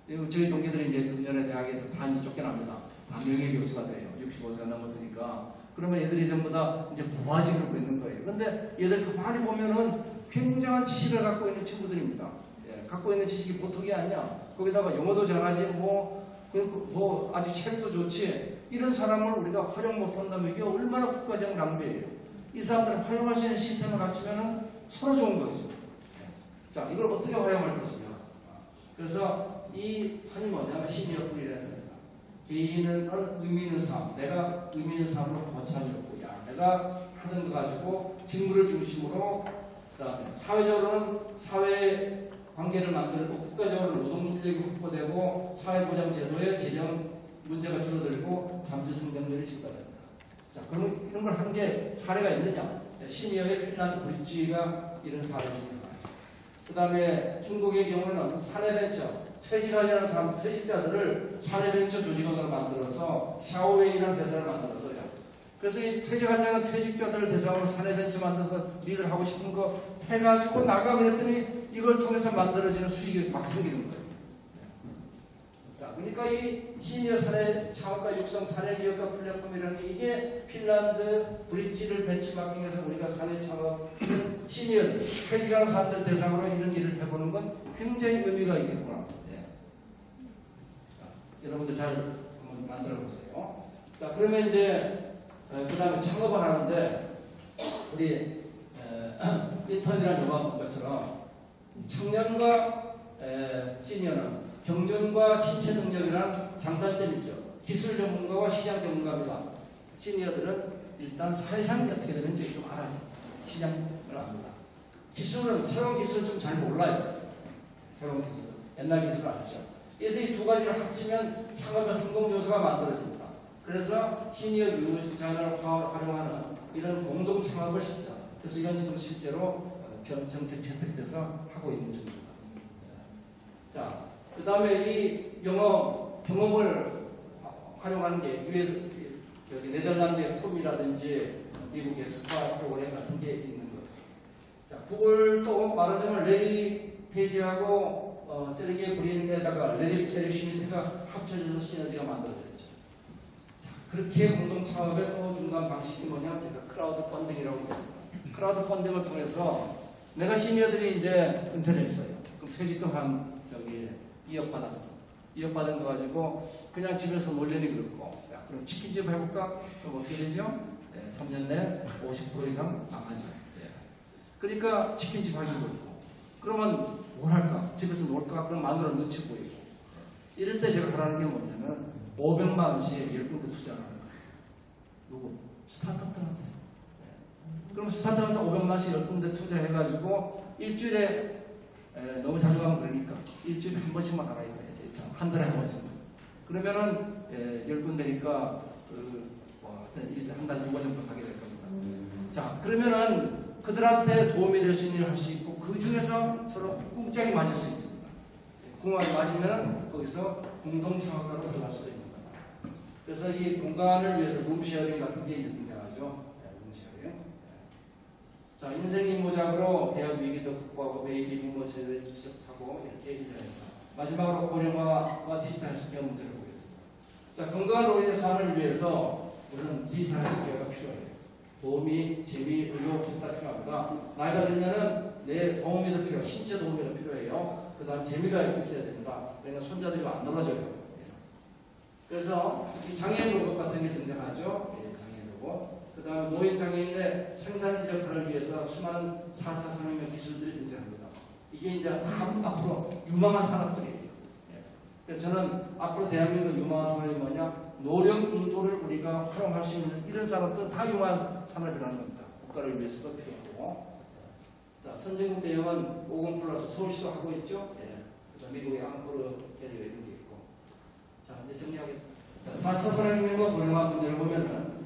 저희 동기들이 이제 금년에 대학에서 다 이제 쫓겨납니다. 다 명예교수가 돼요. 65세가 넘었으니까. 그러면 얘들이 전부 다 이제 부화직을 하고 있는 거예요. 그런데 얘들 그 많이 보면은 굉장한 지식을 갖고 있는 친구들입니다. 갖고 있는 지식이 보통이 아니야. 거기다가 영어도 잘하지, 뭐 아직 책도 좋지. 이런 사람을 우리가 활용 못한다면 이게 얼마나 국가적 낭비예요. 이 사람들은 활용할 수 있는 시스템을 갖추면 서로 좋은 거죠. 자, 이걸 어떻게 활용할 것이냐. 그래서 이 판이 뭐냐면 시니어 프리랜서입니다. 개인은 의미 있는 삶, 내가 의미 있는 삶으로 고찰이었고, 내가 하는 거 가지고 직무를 중심으로, 그다음에 사회적으로는 사회 관계를 만들고, 국가적으로 노동 인력이 확보되고, 사회보장 제도의 재정 문제가 줄어들고, 잠재 성장률이 증가됩니다. 자, 그럼 이런 걸 한 게 사례가 있느냐? 시니어의 핀란드 브릿지가 이런 사례입니다. 그 다음에 중국의 경우는 사내벤처, 퇴직하려는 사람, 퇴직자들을 사내벤처 조직원으로 만들어서 샤오웨이라는 회사를 만들었어요. 그래서 이 퇴직하려는 퇴직자들을 대상으로 사내벤처 만들어서 니들 하고 싶은 거 해가지고 나가 그랬더니 이걸 통해서 만들어지는 수익이 막 생기는 거예요. 자, 그러니까 이 시니어 사내 창업과 육성 사내 기업가 플랫폼이라는 게 이게 핀란드 브릿지를 벤치마킹해서 우리가 사내 창업 시니어 퇴직하는 사람들 대상으로 이런 일을 해보는 건 굉장히 의미가 있겠구나. 여러분들 잘 한번 만들어 보세요. 자, 그러면 이제 그 다음에 창업을 하는데 우리 인턴이라는 영화 본 것처럼 청년과 시니어는 경륜과 신체 능력이라는 장단점이 있죠. 기술 전문가와 시장 전문가입니다. 시니어들은 일단 사회상이 어떻게 되는지 좀 알아요. 시장을 압니다. 기술은 새로운 기술 좀 잘 몰라요. 새로운 기술, 옛날 기술 아시죠? 그래서 이 두 가지를 합치면 창업의 성공 요소가 만들어집니다. 그래서 시니어 유무장을 활용하는 이런 공동 창업을 시킵니다. 그래서 이건 지금 실제로 정책 채택돼서 하고 있는 중입니다. 자, 그 다음에 이 경험을 활용하는 게 여기 네덜란드의 톰이라든지 미국의 스파 프로그램 같은 게 있는 거예요. 자, 구글도 말하자면 레리 페이지하고 세르게이 브린에다가 레리 슈미트가 합쳐져서 시너지가 만들어졌죠. 자, 그렇게 공동 창업의 또 중간 방식이 뭐냐면 제가 크라우드 펀딩이라고 합니다. 크라우드 펀딩을 통해서 내가 시니어들이 이제 은퇴를 했어요. 그럼 퇴직금 한 2억 받았어. 2억 받은 거 가지고 그냥 집에서 놀려니 그렇고, 야, 그럼 치킨집 해볼까? 그럼 어떻게 되죠? 3년 내 50% 이상 나가죠. 그러니까 치킨집 하기도 있고. 그러면 뭘 할까? 집에서 놀까? 그럼 마누라 눈치 보이고. 이럴 때 제가 하라는 게 뭐냐면 500만 원씩 10군데 투자를 하는 거예요. 누구? 스타트업들한테. 그럼 스타트업한테 500만 원씩 10군데 투자해가지고 일주일에 너무 자주 가면 그러니까 일주일에 한 번씩만 가라 이거예요. 한 달에 한 번씩. 그러면은 10군데니까 한 달에 2번 정도 가게 될 겁니다. 자, 그러면은 그들한테 도움이 될 수 있는 일을 할 수 있고 그 중에서 서로 꿍짝이 맞을 수 있습니다. 궁합이 맞으면 거기서 공동체학과로 들어갈 수도 있는 거다. 그래서 이 공간을 위해서 룸쉐어링 같은 게 이제 등장하죠. 룸쉐어링. 자, 인생 인모작으로 대학 위기도 극복하고 베이비 부모 세대를 익숙하고 이렇게 일합니다. 마지막으로 고령화와 디지털 헬스케어 문제를 보겠습니다. 자, 건강한 노인의 삶을 위해서 우리는 디지털 헬스케어가 필요해요. 도움이, 재미, 의욕 셋 다 필요합니다. 나이가 들면은 내 도움이 더 필요해요. 신체 도움이 더 필요해요. 그 다음 재미가 있어야 됩니다. 그러니까 손자들이 안 놀아줘요. 그래서 이 장애인 로봇 같은 게 등장하죠. 장애인 로봇. 그 다음 노인 장애인의 생산력 역할을 위해서 수많은 4차 산업혁명 기술들이 등장합니다. 이게 이제 앞으로 유망한 산업들이에요. 그래서 저는 앞으로 대한민국 유망한 산업이 뭐냐? 노령 구조를 우리가 활용할 수 있는 이런 산업도 다 유망한 산업이라는 겁니다. 국가를 위해서도 필요하고. 자, 선진국 대형은 50 플러스 서울시도 하고 있죠. 그다음 미국의 앙코르 캐리어 이런 게 있고. 자, 이제 정리하겠습니다. 자, 4차 산업혁명과 고령화 문제를 보면은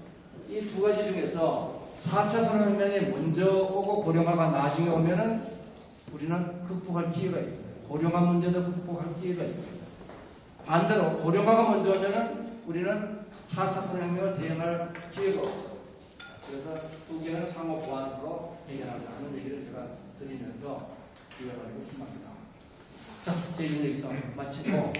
이 두 가지 중에서 4차 산업혁명이 먼저 오고 고령화가 나중에 오면은 우리는 극복할 기회가 있어요. 고령화 문제도 극복할 기회가 있어요. 반대로 고령화가 먼저 오면은 우리는 4차 산업혁명을 대응할 기회가 없어요. 그래서 두 개는 상호 보완으로 해결하자 하는 얘기를 제가 드리면서 이어가려고 희망합니다. 자, 제 얘기 여기서 마치고